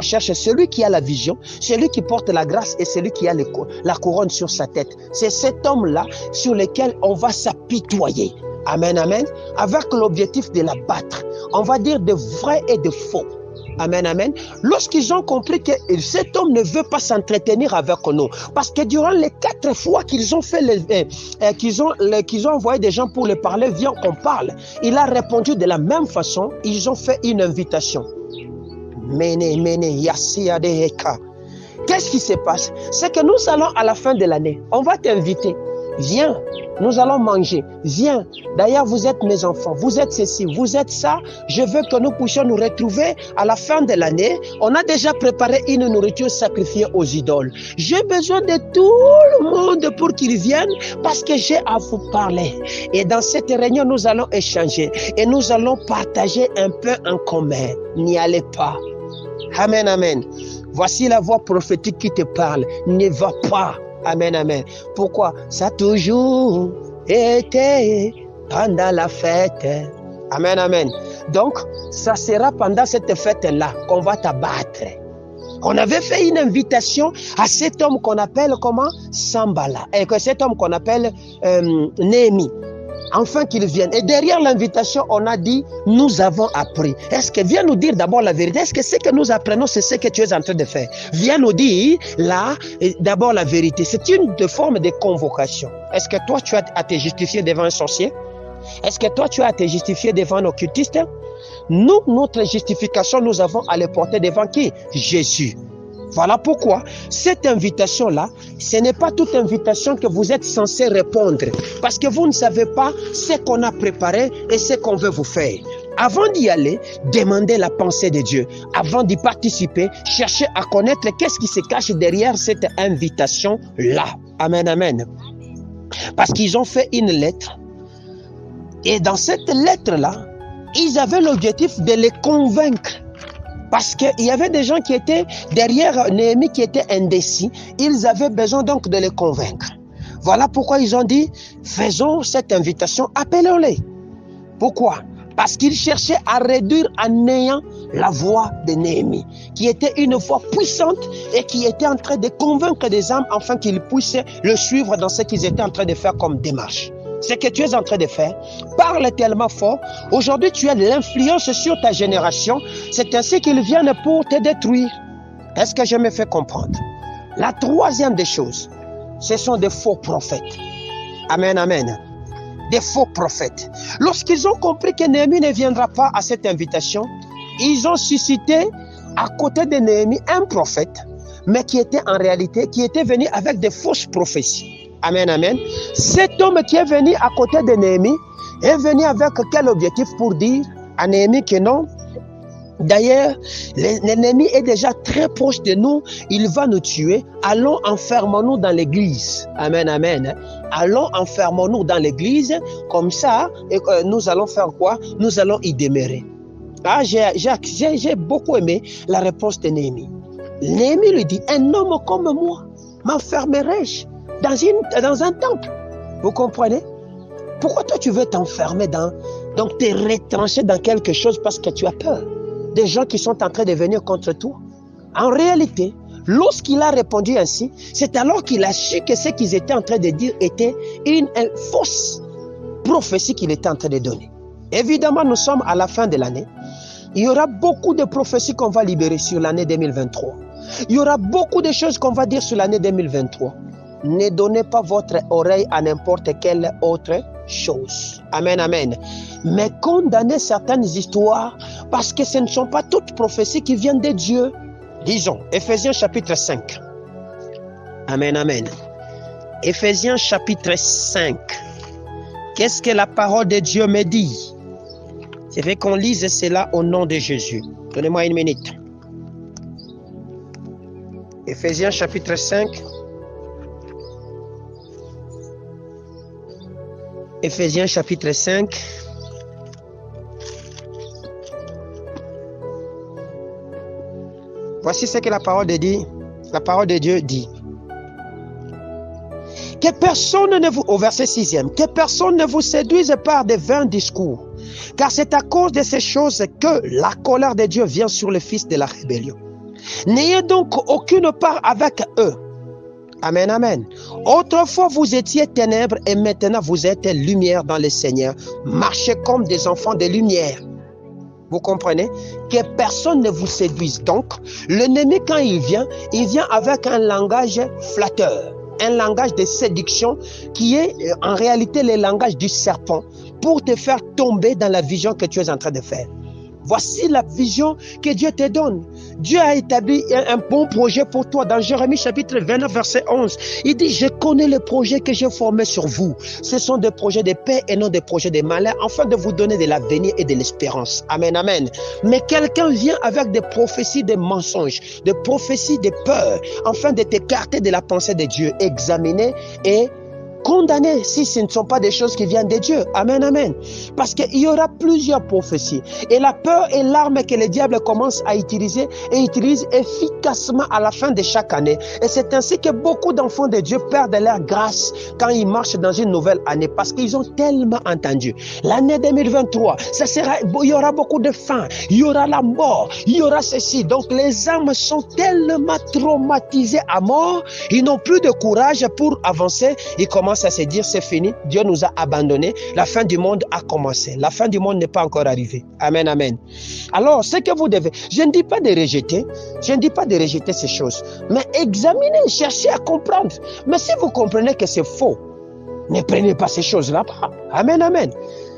cherchent celui qui a la vision, celui qui porte la grâce et celui qui a la couronne sur sa tête. C'est cet homme-là sur lequel on va s'apitoyer. Amen, amen. Avec l'objectif de l'abattre. On va dire de vrai et de faux. Amen, amen. Lorsqu'ils ont compris que cet homme ne veut pas s'entretenir avec nous, parce que durant les 4 fois qu'ils ont fait qu'ils ont envoyé des gens pour le parler, viens qu'on parle, il a répondu de la même façon. Ils ont fait une invitation. Qu'est-ce qui se passe? C'est que nous allons à la fin de l'année, on va t'inviter. Viens, nous allons manger. Viens. D'ailleurs, vous êtes mes enfants. Vous êtes ceci, vous êtes ça. Je veux que nous puissions nous retrouver à la fin de l'année. On a déjà préparé une nourriture sacrifiée aux idoles. J'ai besoin de tout le monde pour qu'ils viennent parce que j'ai à vous parler. Et dans cette réunion, nous allons échanger et nous allons partager un peu en commun. N'y allez pas. Amen, amen. Voici la voix prophétique qui te parle. Ne va pas. Amen, amen. Pourquoi? Ça a toujours été pendant la fête. Amen, amen. Donc, ça sera pendant cette fête-là qu'on va t'abattre. On avait fait une invitation à cet homme qu'on appelle comment? Sambala. Et que cet homme qu'on appelle Néhémie. Enfin qu'il vienne. Et derrière l'invitation, on a dit, nous avons appris. Est-ce que viens nous dire d'abord la vérité? Est-ce que ce que nous apprenons, c'est ce que tu es en train de faire? Viens nous dire, là, d'abord la vérité. C'est une forme de convocation. Est-ce que toi, tu as à te justifier devant un sorcier? Est-ce que toi, tu as à te justifier devant un occultiste? Nous, notre justification, nous avons à le porter devant qui? Jésus. Voilà pourquoi cette invitation-là, ce n'est pas toute invitation que vous êtes censé répondre, parce que vous ne savez pas ce qu'on a préparé et ce qu'on veut vous faire. Avant d'y aller, demandez la pensée de Dieu. Avant d'y participer, cherchez à connaître qu'est-ce qui se cache derrière cette invitation-là. Amen, amen. Parce qu'ils ont fait une lettre, et dans cette lettre-là, ils avaient l'objectif de les convaincre. Parce qu'il y avait des gens qui étaient derrière Néhémie qui étaient indécis. Ils avaient besoin donc de les convaincre. Voilà pourquoi ils ont dit, faisons cette invitation, appelons-les. Pourquoi? Parce qu'ils cherchaient à réduire à néant la voix de Néhémie, qui était une voix puissante et qui était en train de convaincre des âmes afin qu'ils puissent le suivre dans ce qu'ils étaient en train de faire comme démarche. Ce que tu es en train de faire parle tellement fort. Aujourd'hui, tu as de l'influence sur ta génération. C'est ainsi qu'ils viennent pour te détruire. Est-ce que je me fais comprendre? La troisième des choses, ce sont des faux prophètes. Amen, amen. Des faux prophètes. Lorsqu'ils ont compris que Néhémie ne viendra pas à cette invitation, ils ont suscité à côté de Néhémie un prophète, mais qui était en réalité, qui était venu avec des fausses prophéties. Amen, amen. Cet homme qui est venu à côté de Néhémie est venu avec quel objectif? Pour dire à Néhémie que non. D'ailleurs, l'ennemi est déjà très proche de nous. Il va nous tuer. Allons, enfermons-nous dans l'église. Amen, amen. Allons, enfermons-nous dans l'église. Comme ça, nous allons faire quoi? Nous allons y demeurer. Ah, j'ai beaucoup aimé la réponse de Néhémie. Néhémie lui dit, un homme comme moi, m'enfermerai-je dans un temple? Vous comprenez? Pourquoi toi tu veux t'enfermer donc te retrancher dans quelque chose parce que tu as peur des gens qui sont en train de venir contre toi? En réalité, lorsqu'il a répondu ainsi, c'est alors qu'il a su que ce qu'ils étaient en train de dire était une fausse prophétie qu'il était en train de donner. Évidemment, nous sommes à la fin de l'année. Il y aura beaucoup de prophéties qu'on va libérer sur l'année 2023. Il y aura beaucoup de choses qu'on va dire sur l'année 2023. Ne donnez pas votre oreille à n'importe quelle autre chose. Amen, amen. Mais condamnez certaines histoires parce que ce ne sont pas toutes prophéties qui viennent de Dieu. Disons, Éphésiens chapitre 5. Amen, amen. Éphésiens chapitre 5. Qu'est-ce que la parole de Dieu me dit? Je veux qu'on lise cela au nom de Jésus. Donnez-moi une minute. Éphésiens chapitre 5. Éphésiens chapitre 5. Voici ce que la parole de Dieu dit. Que personne ne vous, au verset 6e, que personne ne vous séduise par de vains discours, car c'est à cause de ces choses que la colère de Dieu vient sur le fils de la rébellion. N'ayez donc aucune part avec eux. Amen, amen. Autrefois, vous étiez ténèbres et maintenant vous êtes lumière dans le Seigneur. Marchez comme des enfants de lumière. Vous comprenez? Que personne ne vous séduise. Donc, l'ennemi, quand il vient avec un langage flatteur, un langage de séduction qui est en réalité le langage du serpent pour te faire tomber dans la vision que tu es en train de faire. Voici la vision que Dieu te donne. Dieu a établi un bon projet pour toi. Dans Jérémie chapitre 29, verset 11, il dit, je connais les projets que j'ai formés sur vous. Ce sont des projets de paix et non des projets de malheur, afin de vous donner de l'avenir et de l'espérance. Amen, amen. Mais quelqu'un vient avec des prophéties de mensonges, des prophéties de peur, afin de t'écarter de la pensée de Dieu. Examinez et condamner si ce ne sont pas des choses qui viennent de Dieu. Amen, amen. Parce qu'il y aura plusieurs prophéties. Et la peur est l'arme que le diable commence à utiliser et utilise efficacement à la fin de chaque année. Et c'est ainsi que beaucoup d'enfants de Dieu perdent leur grâce quand ils marchent dans une nouvelle année parce qu'ils ont tellement entendu. L'année 2023, il y aura beaucoup de faim, il y aura la mort, il y aura ceci. Donc les âmes sont tellement traumatisées à mort, ils n'ont plus de courage pour avancer. Ils commencent à se dire c'est fini, Dieu nous a abandonnés, la fin du monde a commencé. La fin du monde n'est pas encore arrivée. Amen, amen. Alors, ce que vous devez, je ne dis pas de rejeter, ces choses, mais examinez, cherchez à comprendre. Mais si vous comprenez que c'est faux, ne prenez pas ces choses-là. Amen, amen.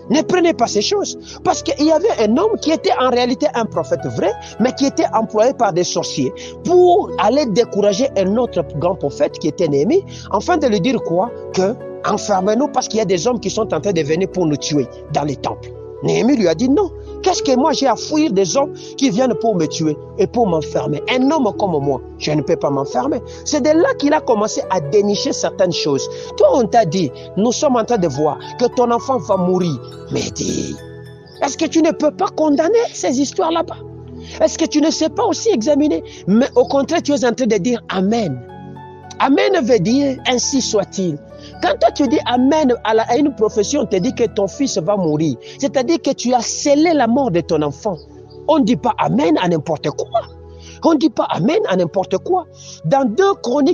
Ne prenez pas ces choses. Parce qu'il y avait un homme qui était en réalité un prophète vrai, mais qui était employé par des sorciers pour aller décourager un autre grand prophète qui était Néhémie, afin de lui dire quoi? Que enfermez-nous parce qu'il y a des hommes qui sont en train de venir pour nous tuer dans les temples. Néhémie lui a dit non. Qu'est-ce que moi j'ai à fuir des hommes qui viennent pour me tuer et pour m'enfermer? Un homme comme moi, je ne peux pas m'enfermer. C'est de là qu'il a commencé à dénicher certaines choses. Toi, on t'a dit, nous sommes en train de voir que ton enfant va mourir. Mais dis, est-ce que tu ne peux pas condamner ces histoires là-bas? Est-ce que tu ne sais pas aussi examiner? Mais au contraire, tu es en train de dire Amen. Amen veut dire ainsi soit-il. Quand toi tu dis Amen à une prophétie, on te dit que ton fils va mourir. C'est-à-dire que tu as scellé la mort de ton enfant. On ne dit pas Amen à n'importe quoi. On ne dit pas Amen à n'importe quoi. Dans 2 Corinthiens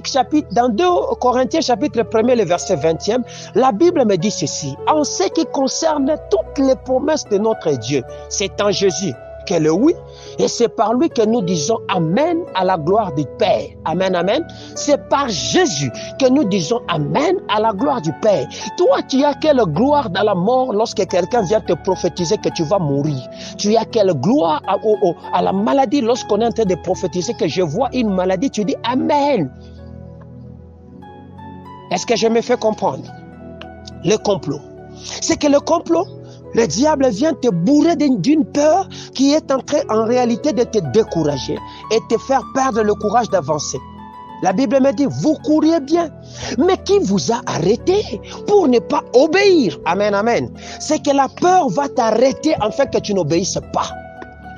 chapitre 1er, le verset 20e, la Bible me dit ceci. En ce qui concerne toutes les promesses de notre Dieu, c'est en Jésus que le oui, et c'est par lui que nous disons Amen à la gloire du Père. Amen, amen. C'est par Jésus que nous disons Amen à la gloire du Père. Toi, tu as quelle gloire dans la mort lorsque quelqu'un vient te prophétiser que tu vas mourir? Tu as quelle gloire à la maladie lorsqu'on est en train de prophétiser que je vois une maladie? Tu dis Amen. Est-ce que je me fais comprendre? Le complot. C'est que le complot, le diable vient te bourrer d'une peur qui est en train en réalité de te décourager et te faire perdre le courage d'avancer. La Bible me dit, vous couriez bien, mais qui vous a arrêté pour ne pas obéir? Amen, amen. C'est que la peur va t'arrêter en fait que tu n'obéisses pas.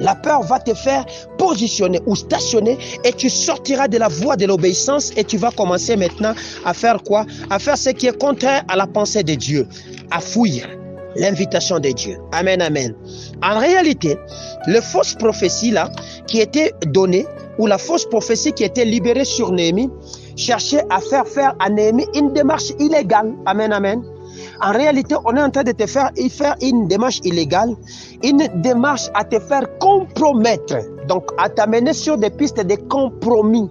La peur va te faire positionner ou stationner et tu sortiras de la voie de l'obéissance et tu vas commencer maintenant à faire quoi? À faire ce qui est contraire à la pensée de Dieu, à fuir l'invitation de Dieu. Amen, amen. En réalité, la fausse prophétie là, qui était donnée, ou la fausse prophétie qui était libérée sur Néhémie, cherchait à faire à Néhémie une démarche illégale. Amen, amen. En réalité, on est en train de te faire une démarche illégale, une démarche à te faire compromettre, donc à t'amener sur des pistes de compromis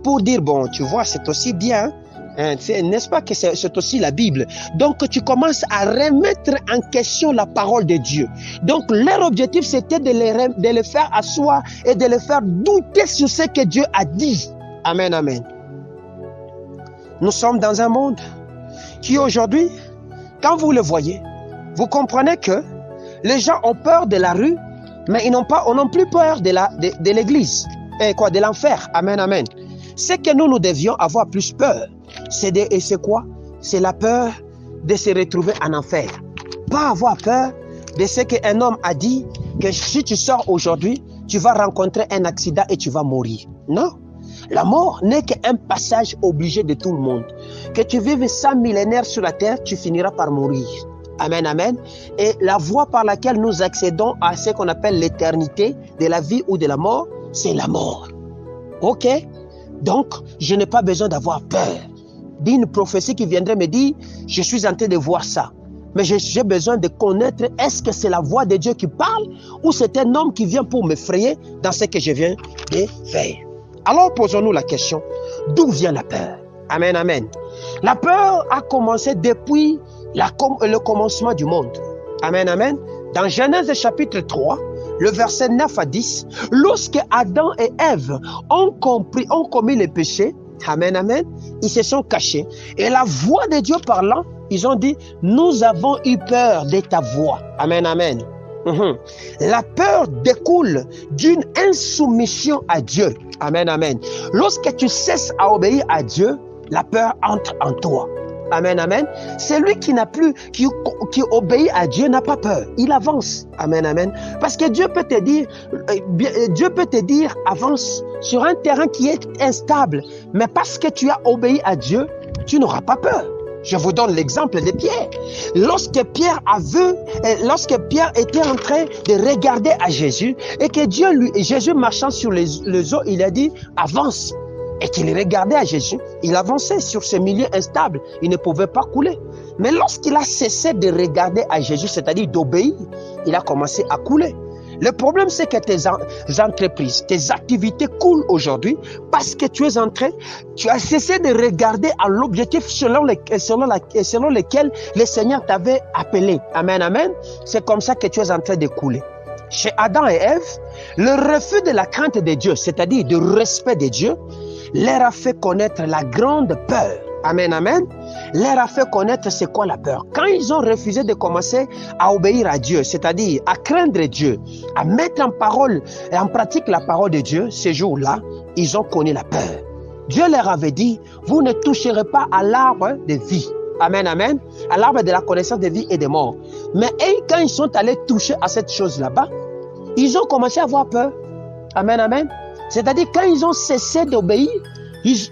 pour dire, bon, tu vois, c'est aussi bien, n'est-ce pas que c'est aussi la Bible? Donc tu commences à remettre en question la parole de Dieu. Donc leur objectif c'était de les faire asseoir et de les faire douter sur ce que Dieu a dit. Amen, amen. Nous sommes dans un monde qui aujourd'hui, quand vous le voyez, vous comprenez que les gens ont peur de la rue, mais ils n'ont plus peur de l'église, de l'enfer. Amen, amen. C'est que nous devions avoir plus peur. Et c'est quoi? C'est la peur de se retrouver en enfer. Pas avoir peur de ce qu'un homme a dit, que si tu sors aujourd'hui, tu vas rencontrer un accident et tu vas mourir. Non. La mort n'est qu'un passage obligé de tout le monde. Que tu vives 100 millénaires sur la terre, tu finiras par mourir. Amen, amen. Et la voie par laquelle nous accédons à ce qu'on appelle l'éternité de la vie ou de la mort, c'est la mort. Ok? Donc, je n'ai pas besoin d'avoir peur d'une prophétie qui viendrait me dire, je suis en train de voir ça. Mais j'ai besoin de connaître, est-ce que c'est la voix de Dieu qui parle ou c'est un homme qui vient pour m'effrayer dans ce que je viens de faire? Alors, posons-nous la question, d'où vient la peur? Amen, amen. La peur a commencé depuis le commencement du monde. Amen, amen. Dans Genèse chapitre 3, le verset 9 à 10, lorsque Adam et Ève ont commis le péché, amen, amen, ils se sont cachés. Et la voix de Dieu parlant, ils ont dit, nous avons eu peur de ta voix. Amen, amen. La peur découle d'une insoumission à Dieu. Amen, amen. Lorsque tu cesses à obéir à Dieu, la peur entre en toi. Amen, amen. Celui qui n'a plus, qui obéit à Dieu n'a pas peur. Il avance. Amen, amen. Parce que Dieu peut te dire, avance sur un terrain qui est instable. Mais parce que tu as obéi à Dieu, tu n'auras pas peur. Je vous donne l'exemple de Pierre. Lorsque Pierre était en train de regarder à Jésus et que Jésus marchant sur les eaux, il a dit, avance. Et qu'il regardait à Jésus, il avançait sur ce milieu instable. Il ne pouvait pas couler. Mais lorsqu'il a cessé de regarder à Jésus, c'est-à-dire d'obéir, il a commencé à couler. Le problème, c'est que tes entreprises, tes activités coulent aujourd'hui parce que tu as cessé de regarder à l'objectif selon lequel le Seigneur t'avait appelé. Amen, amen. C'est comme ça que tu es en train de couler. Chez Adam et Ève, le refus de la crainte de Dieu, c'est-à-dire du respect de Dieu, leur a fait connaître la grande peur. Amen, amen. Leur a fait connaître c'est quoi la peur. Quand ils ont refusé de commencer à obéir à Dieu, c'est-à-dire à craindre Dieu, à mettre en pratique la parole de Dieu, ces jours-là, ils ont connu la peur. Dieu leur avait dit, vous ne toucherez pas à l'arbre de vie. Amen, amen. À l'arbre de la connaissance de vie et de mort. Mais quand ils sont allés toucher à cette chose là-bas, ils ont commencé à avoir peur. Amen, amen. C'est-à-dire quand ils ont cessé d'obéir,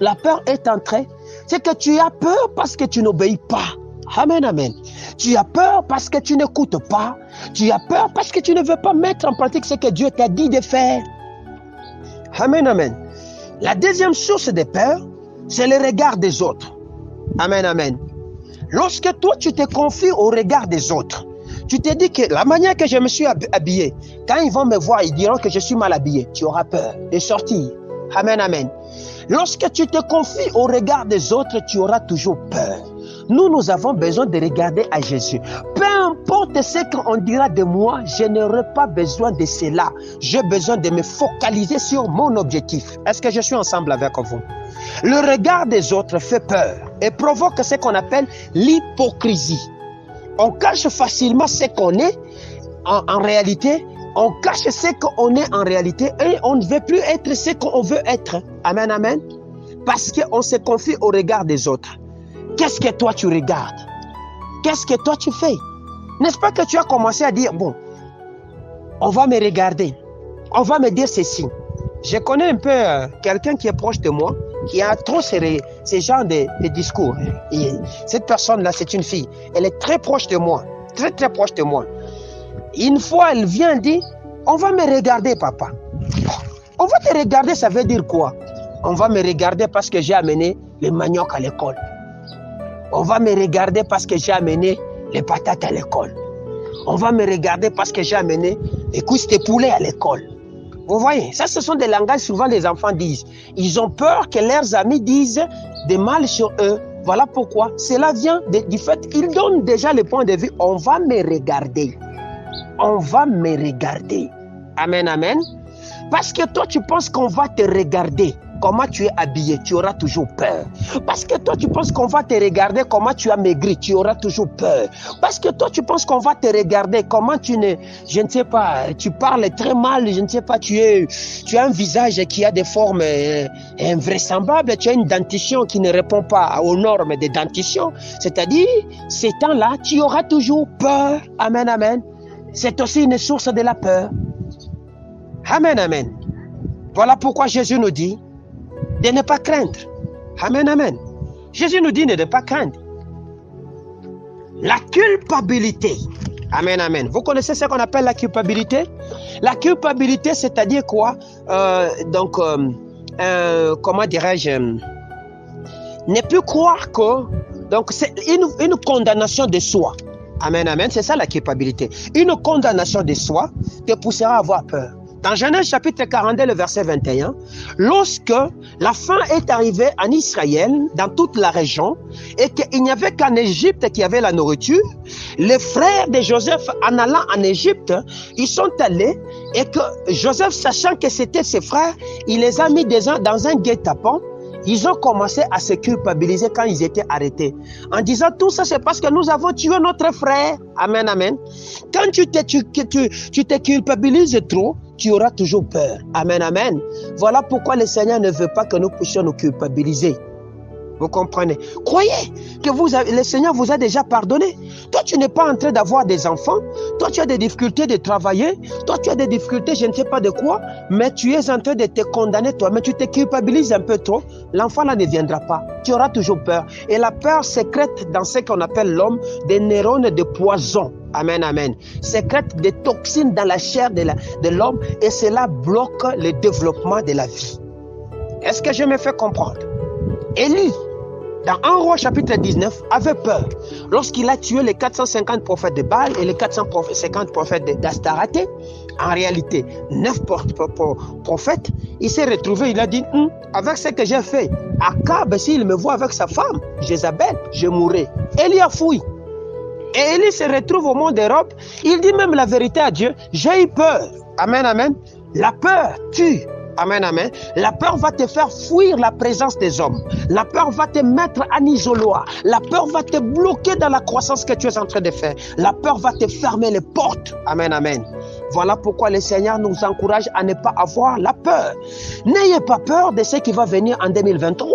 la peur est entrée. C'est que tu as peur parce que tu n'obéis pas. Amen, amen. Tu as peur parce que tu n'écoutes pas. Tu as peur parce que tu ne veux pas mettre en pratique ce que Dieu t'a dit de faire. Amen, amen. La deuxième source de peur, c'est le regard des autres. Amen, amen. Lorsque toi, tu te confies au regard des autres, tu te dis que la manière que je me suis habillé, quand ils vont me voir, ils diront que je suis mal habillé. Tu auras peur de sortir. Amen, amen. Lorsque tu te confies au regard des autres, tu auras toujours peur. Nous avons besoin de regarder à Jésus. Peu importe ce qu'on dira de moi, je n'aurai pas besoin de cela. J'ai besoin de me focaliser sur mon objectif. Est-ce que je suis ensemble avec vous? Le regard des autres fait peur et provoque ce qu'on appelle l'hypocrisie. On cache facilement ce qu'on est en réalité. On cache ce qu'on est en réalité et on ne veut plus être ce qu'on veut être. Amen, amen. Parce qu'on se confie au regard des autres. Qu'est-ce que toi tu regardes? Qu'est-ce que toi tu fais? N'est-ce pas que tu as commencé à dire, bon, on va me regarder, on va me dire ceci. Je connais un peu quelqu'un qui est proche de moi, qui a trop ce genre de discours. Et cette personne-là, c'est une fille. Elle est très proche de moi, très très proche de moi. Une fois, elle vient dire, on va me regarder, papa. On va te regarder, ça veut dire quoi? On va me regarder parce que j'ai amené les manioc à l'école. On va me regarder parce que j'ai amené les patates à l'école. On va me regarder parce que j'ai amené les cuisses de poulet à l'école. Vous voyez, ça ce sont des langages souvent les enfants disent. Ils ont peur que leurs amis disent des mal sur eux. Voilà pourquoi. Cela vient du fait qu'ils donnent déjà le point de vue. On va me regarder. On va me regarder. Amen, amen. Parce que toi, tu penses qu'on va te regarder. Comment tu es habillé, tu auras toujours peur. Parce que toi, tu penses qu'on va te regarder comment tu as maigri, tu auras toujours peur. Parce que toi, tu penses qu'on va te regarder comment je ne sais pas, tu parles très mal, je ne sais pas, tu as un visage qui a des formes invraisemblables, tu as une dentition qui ne répond pas aux normes de dentition. C'est-à-dire, ces temps-là, tu auras toujours peur. Amen, amen. C'est aussi une source de la peur. Amen, amen. Voilà pourquoi Jésus nous dit de ne pas craindre. Amen, amen. Jésus nous dit de ne pas craindre. La culpabilité. Amen, amen. Vous connaissez ce qu'on appelle la culpabilité? La culpabilité, c'est-à-dire quoi? Comment dirais-je? Ne plus croire que... Donc, c'est une condamnation de soi. Amen, amen. C'est ça la culpabilité. Une condamnation de soi te poussera à avoir peur. Dans Genèse chapitre 42, le verset 21, lorsque la faim est arrivée en Israël, dans toute la région, et qu'il n'y avait qu'en Égypte qui avait la nourriture, les frères de Joseph, en allant en Égypte, ils sont allés, et que Joseph, sachant que c'était ses frères, il les a mis dans un guet-apens. Ils ont commencé à se culpabiliser quand ils étaient arrêtés. En disant tout ça, c'est parce que nous avons tué notre frère. Amen, amen. Quand tu te culpabilises trop, tu auras toujours peur. Amen, amen. Voilà pourquoi le Seigneur ne veut pas que nous puissions nous culpabiliser. Vous comprenez? Croyez que le Seigneur vous a déjà pardonné. Toi, tu n'es pas en train d'avoir des enfants. Toi, tu as des difficultés de travailler. Toi, tu as des difficultés, je ne sais pas de quoi. Mais tu es en train de te condamner toi. Mais tu te culpabilises un peu trop. L'enfant là ne viendra pas. Tu auras toujours peur. Et la peur sécrète dans ce qu'on appelle l'homme des neurones de poison. Amen, amen. Sécrète des toxines dans la chair de l'homme. Et cela bloque le développement de la vie. Est-ce que je me fais comprendre? Élie, dans 1 Roi chapitre 19, avait peur lorsqu'il a tué les 450 prophètes de Baal et les 450 prophètes d'Astaraté. En réalité, 9 prophètes. Il s'est retrouvé, il a dit, avec ce que j'ai fait, Akab, s'il me voit avec sa femme, Jézabel, je mourrai. Élie a fouillé. Et Élie se retrouve au mont des robes. Il dit même la vérité à Dieu. J'ai eu peur. Amen, amen. La peur tue. Amen, amen. La peur va te faire fuir la présence des hommes. La peur va te mettre en isoloir. La peur va te bloquer dans la croissance que tu es en train de faire. La peur va te fermer les portes. Amen, amen. Voilà pourquoi le Seigneur nous encourage à ne pas avoir la peur. N'ayez pas peur de ce qui va venir en 2023.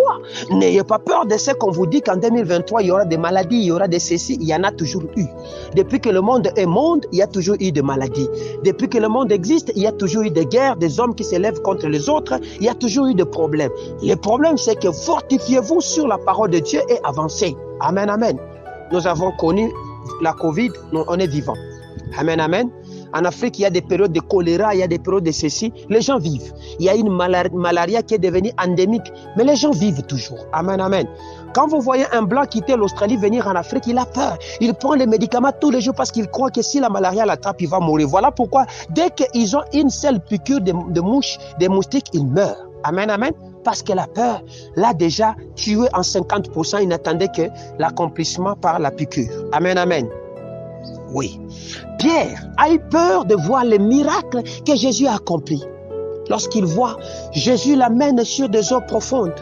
N'ayez pas peur de ce qu'on vous dit qu'en 2023, il y aura des maladies, il y aura des ceci. Il y en a toujours eu. Depuis que le monde est monde, il y a toujours eu des maladies. Depuis que le monde existe, il y a toujours eu des guerres, des hommes qui s'élèvent contre les autres. Il y a toujours eu des problèmes. Le problème, c'est que fortifiez-vous sur la parole de Dieu et avancez. Amen, amen. Nous avons connu la Covid, on est vivants. Amen, amen. En Afrique, il y a des périodes de choléra, il y a des périodes de ceci. Les gens vivent. Il y a une malaria qui est devenue endémique, mais les gens vivent toujours. Amen, amen. Quand vous voyez un blanc quitter l'Australie, venir en Afrique, il a peur. Il prend les médicaments tous les jours parce qu'il croit que si la malaria l'attrape, il va mourir. Voilà pourquoi, dès qu'ils ont une seule piqûre de mouche, des moustiques, ils meurent. Amen, amen. Parce que la peur l'a déjà tué en 50%. Il n'attendait que l'accomplissement par la piqûre. Amen, amen. Oui. Pierre a eu peur de voir les miracles que Jésus a accomplis. Lorsqu'il voit, Jésus l'amène sur des eaux profondes.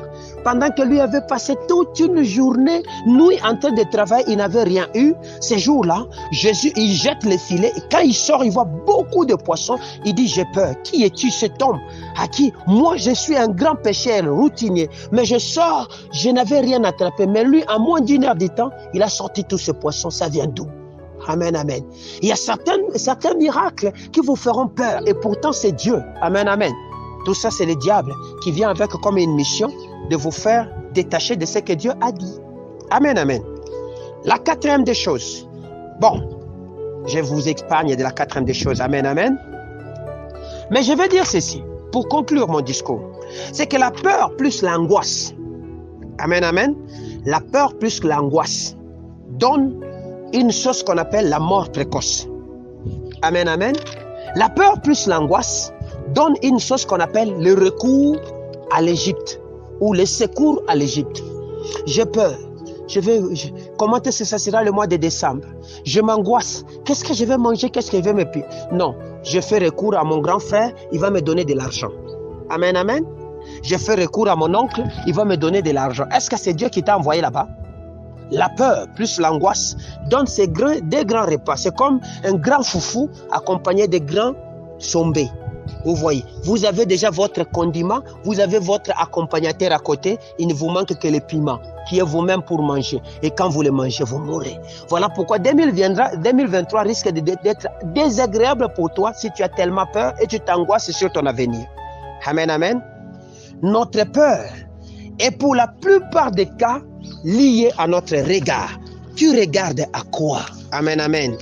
Pendant que lui avait passé toute une journée, nuit en train de travailler, il n'avait rien eu. Ces jours-là, Jésus, il jette le filet. Et quand il sort, il voit beaucoup de poissons. Il dit, j'ai peur. Qui es-tu, cet homme à qui? Moi, je suis un grand pêcheur routinier. Mais je sors, je n'avais rien attrapé. Mais lui, en moins d'une heure de temps, il a sorti tous ces poissons. Ça vient d'où? Amen, amen. Il y a certains miracles qui vous feront peur. Et pourtant, c'est Dieu. Amen, amen. Tout ça, c'est le diable qui vient avec comme une mission de vous faire détacher de ce que Dieu a dit. Amen, amen. La quatrième des choses. Bon, je vous épargne de la quatrième des choses. Amen, amen. Mais je vais dire ceci, pour conclure mon discours. C'est que la peur plus l'angoisse. Amen, amen. La peur plus l'angoisse donne une chose qu'on appelle la mort précoce. Amen, amen. La peur plus l'angoisse donne une chose qu'on appelle le recours à l'Égypte ou le secours à l'Égypte. J'ai peur. Comment est-ce que ça sera le mois de décembre? Je m'angoisse. Qu'est-ce que je vais manger? Qu'est-ce que je vais me payer? Non, je fais recours à mon grand frère, il va me donner de l'argent. Amen, amen. Je fais recours à mon oncle, il va me donner de l'argent. Est-ce que c'est Dieu qui t'a envoyé là-bas? La peur plus l'angoisse donne des grands repas. C'est comme un grand foufou accompagné de grands sombés. Vous voyez, vous avez déjà votre condiment, vous avez votre accompagnateur à côté, il ne vous manque que le piment, qui est vous-même pour manger. Et quand vous le mangez, vous mourrez. Voilà pourquoi 2023 risque d'être désagréable pour toi si tu as tellement peur et tu t'angoisses sur ton avenir. Amen, amen. Notre peur est pour la plupart des cas liée à notre regard. Tu regardes à quoi? Amen, amen.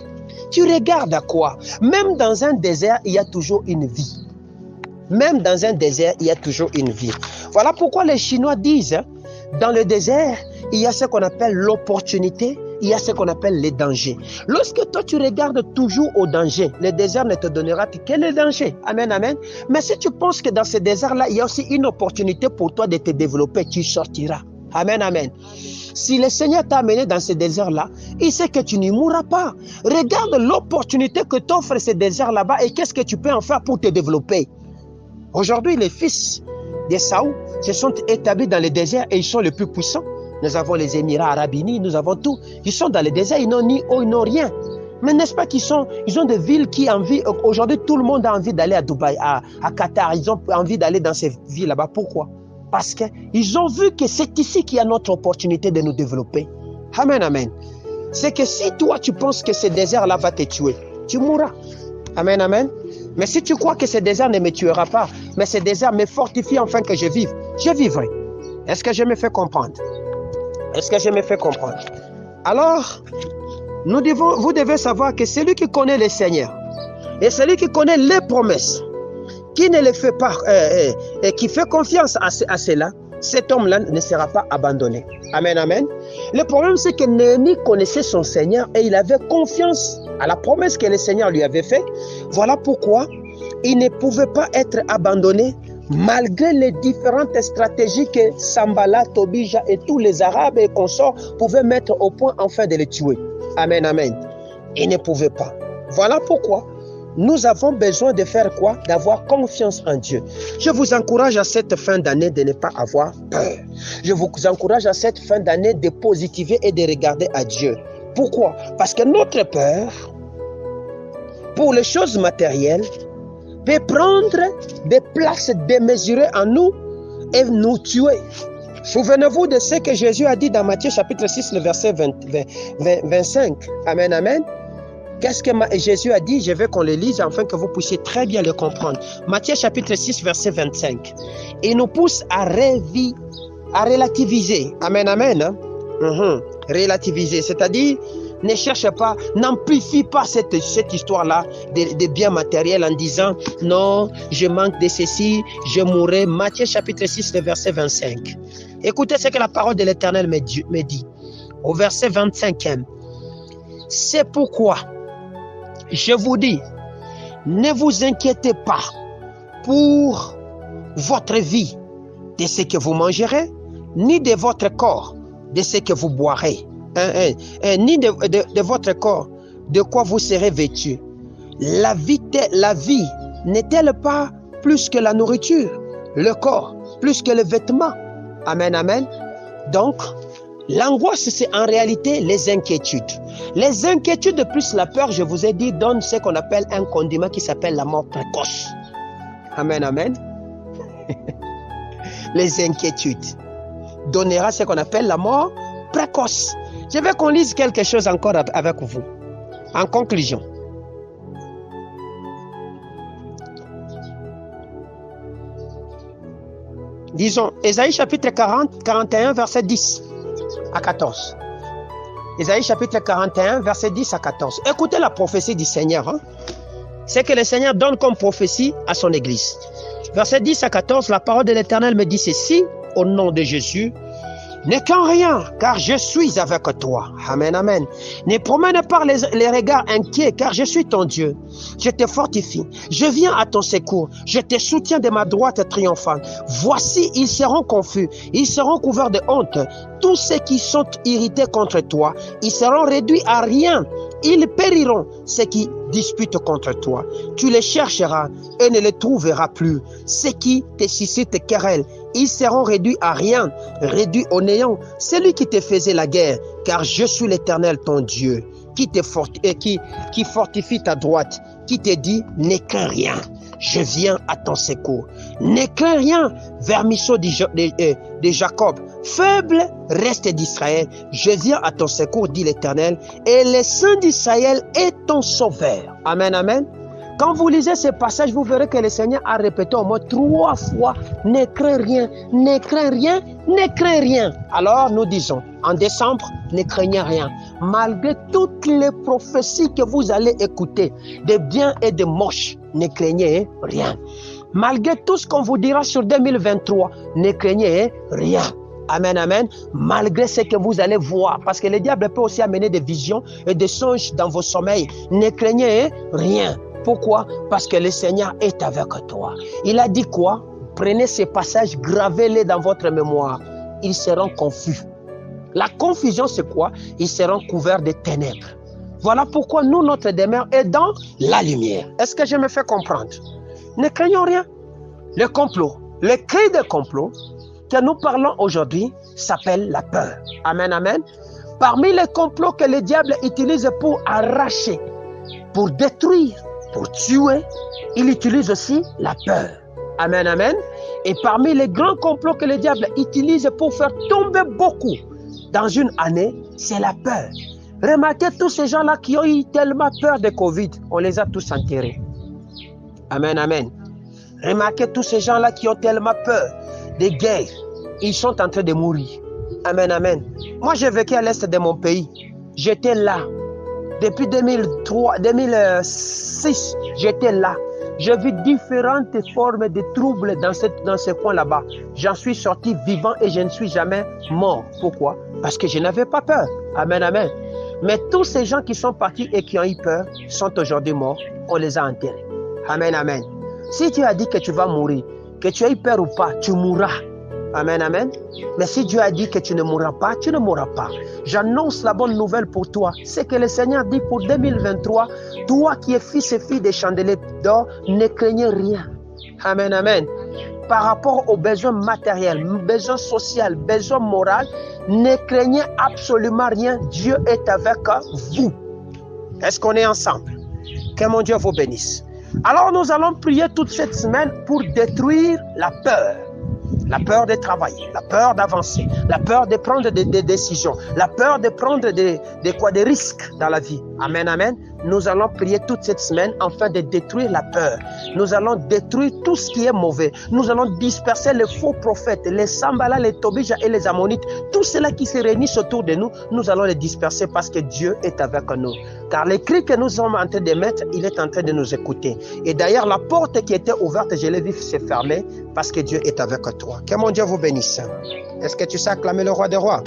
Tu regardes à quoi? Même dans un désert, il y a toujours une vie. Même dans un désert, il y a toujours une vie. Voilà pourquoi les Chinois disent, dans le désert, il y a ce qu'on appelle l'opportunité, il y a ce qu'on appelle les dangers. Lorsque toi, tu regardes toujours au danger, le désert ne te donnera que les dangers. Amen, amen. Mais si tu penses que dans ce désert-là, il y a aussi une opportunité pour toi de te développer, tu sortiras. Amen, amen. Si le Seigneur t'a amené dans ce désert-là, il sait que tu n'y mourras pas. Regarde l'opportunité que t'offre ce désert là-bas et qu'est-ce que tu peux en faire pour te développer. Aujourd'hui, les fils de Saoul se sont établis dans le désert et ils sont les plus puissants. Nous avons les Émirats Arabes Unis, nous avons tout. Ils sont dans le désert, ils n'ont ni eau, ils n'ont rien. Mais n'est-ce pas qu'ils ont des villes qui ont envie. Aujourd'hui, tout le monde a envie d'aller à Dubaï, à Qatar. Ils ont envie d'aller dans ces villes là-bas. Pourquoi? Parce qu'ils ont vu que c'est ici qu'il y a notre opportunité de nous développer. Amen, amen. C'est que si toi, tu penses que ce désert-là va te tuer, tu mourras. Amen, amen. Mais si tu crois que ce désert ne me tuera pas, mais ce désert me fortifie afin que je vive, je vivrai. Est-ce que je me fais comprendre? Est-ce que je me fais comprendre? Alors, vous devez savoir que celui qui connaît le Seigneur et celui qui connaît les promesses, qui ne les fait pas et qui fait confiance à cela, cet homme-là ne sera pas abandonné. Amen, amen. Le problème, c'est que Néhémie connaissait son Seigneur et il avait confiance à la promesse que le Seigneur lui avait faite. Voilà pourquoi il ne pouvait pas être abandonné malgré les différentes stratégies que Sambala, Tobija et tous les Arabes et consorts pouvaient mettre au point afin de le tuer. Amen, amen. Il ne pouvait pas. Voilà pourquoi nous avons besoin de faire quoi? D'avoir confiance en Dieu. Je vous encourage à cette fin d'année de ne pas avoir peur. Je vous encourage à cette fin d'année de positiver et de regarder à Dieu. Pourquoi? Parce que notre peur pour les choses matérielles peut prendre des places démesurées en nous et nous tuer. Souvenez-vous de ce que Jésus a dit dans Matthieu chapitre 6, le verset 25. Amen, amen. Qu'est-ce que Jésus a dit? Je veux qu'on le lise afin que vous puissiez très bien le comprendre. Matthieu chapitre 6, verset 25. Il nous pousse à relativiser. Amen, amen. Hein? Relativiser, c'est-à-dire, ne cherche pas, n'amplifie pas cette histoire-là de biens matériels en disant non, je manque de ceci, je mourrai. Matthieu chapitre 6, le verset 25. Écoutez ce que la parole de l'Éternel me dit. Au verset 25e. C'est pourquoi je vous dis, ne vous inquiétez pas pour votre vie de ce que vous mangerez, ni de votre corps de ce que vous boirez, ni de votre corps de quoi vous serez vêtu. La vie n'est-elle pas plus que la nourriture, le corps plus que le vêtement? Amen, amen. Donc, l'angoisse, c'est en réalité les inquiétudes. Les inquiétudes plus la peur, je vous ai dit, donnent ce qu'on appelle un condiment qui s'appelle la mort précoce. Amen, amen. Les inquiétudes donnera ce qu'on appelle la mort précoce. Je veux qu'on lise quelque chose encore avec vous. En conclusion. Disons, Ésaïe chapitre 41, verset 10 à 14. Ésaïe chapitre 41, verset 10 à 14. Écoutez la prophétie du Seigneur. C'est que le Seigneur donne comme prophétie à son Église. Verset 10 à 14, la parole de l'Éternel me dit ceci, au nom de Jésus. Ne crains rien, car je suis avec toi. Amen, amen. Ne promène pas les regards inquiets, car je suis ton Dieu. Je te fortifie. Je viens à ton secours. Je te soutiens de ma droite triomphante. Voici, ils seront confus. Ils seront couverts de honte. Tous ceux qui sont irrités contre toi, ils seront réduits à rien. Ils périront, ceux qui disputent contre toi. Tu les chercheras et ne les trouveras plus. Ceux qui te suscitent querelle, ils seront réduits à rien, réduits au néant. Celui qui te faisait la guerre, car je suis l'Éternel ton Dieu, qui fortifie ta droite, qui te dit, ne crains rien. Je viens à ton secours. Ne crains rien, vermisseau de Jacob. Faible reste d'Israël. Je viens à ton secours, dit l'Éternel. Et le Saint d'Israël est ton sauveur. Amen, amen. Quand vous lisez ce passage, vous verrez que le Seigneur a répété au moins 3 fois, ne crains rien, ne crains rien, ne crains rien. Alors nous disons, en décembre, ne craignez rien. Malgré toutes les prophéties que vous allez écouter, de bien et de moche, ne craignez rien. Malgré tout ce qu'on vous dira sur 2023, ne craignez rien. Amen, amen. Malgré ce que vous allez voir, parce que le diable peut aussi amener des visions et des songes dans vos sommeils, ne craignez rien. Pourquoi? Parce que le Seigneur est avec toi. Il a dit quoi? Prenez ces passages, gravez-les dans votre mémoire. Ils seront confus. La confusion, c'est quoi? Ils seront couverts de ténèbres. Voilà pourquoi nous, notre demeure est dans la lumière. Est-ce que je me fais comprendre? Ne craignons rien. Le complot, le cri de complot que nous parlons aujourd'hui s'appelle la peur. Amen, amen. Parmi les complots que le diable utilise pour arracher, pour détruire, pour tuer, il utilise aussi la peur. Amen, amen. Et parmi les grands complots que le diable utilise pour faire tomber beaucoup dans une année, c'est la peur. Remarquez tous ces gens-là qui ont eu tellement peur de Covid, on les a tous enterrés. Amen, amen. Remarquez tous ces gens-là qui ont tellement peur des guerres, ils sont en train de mourir. Amen, amen. Moi, j'ai vécu à l'est de mon pays. J'étais là. Depuis 2006, j'étais là. J'ai vu différentes formes de troubles dans ce coin là-bas. J'en suis sorti vivant et je ne suis jamais mort. Pourquoi? Parce que je n'avais pas peur. Amen, amen. Mais tous ces gens qui sont partis et qui ont eu peur sont aujourd'hui morts. On les a enterrés. Amen, amen. Si tu as dit que tu vas mourir, que tu as eu peur ou pas, tu mourras. Amen, amen. Mais si Dieu a dit que tu ne mourras pas, tu ne mourras pas. J'annonce la bonne nouvelle pour toi. C'est que le Seigneur dit pour 2023, toi qui es fils et fille des chandeliers d'or, ne craignez rien. Amen, amen. Par rapport aux besoins matériels, besoins sociaux, besoins moraux, ne craignez absolument rien. Dieu est avec vous. Est-ce qu'on est ensemble? Que mon Dieu vous bénisse. Alors nous allons prier toute cette semaine pour détruire la peur. La peur de travailler, la peur d'avancer, la peur de prendre des décisions, la peur de prendre des risques dans la vie. Amen, amen. Nous allons prier toute cette semaine afin de détruire la peur. Nous allons détruire tout ce qui est mauvais. Nous allons disperser les faux prophètes, les Sambala, les Tobija et les Ammonites. Tout cela qui se réunissent autour de nous, nous allons les disperser parce que Dieu est avec nous. Car les cris que nous sommes en train de mettre, il est en train de nous écouter. Et d'ailleurs, la porte qui était ouverte, je l'ai vue se fermer parce que Dieu est avec toi. Que mon Dieu vous bénisse. Est-ce que tu sais acclamer le roi des rois?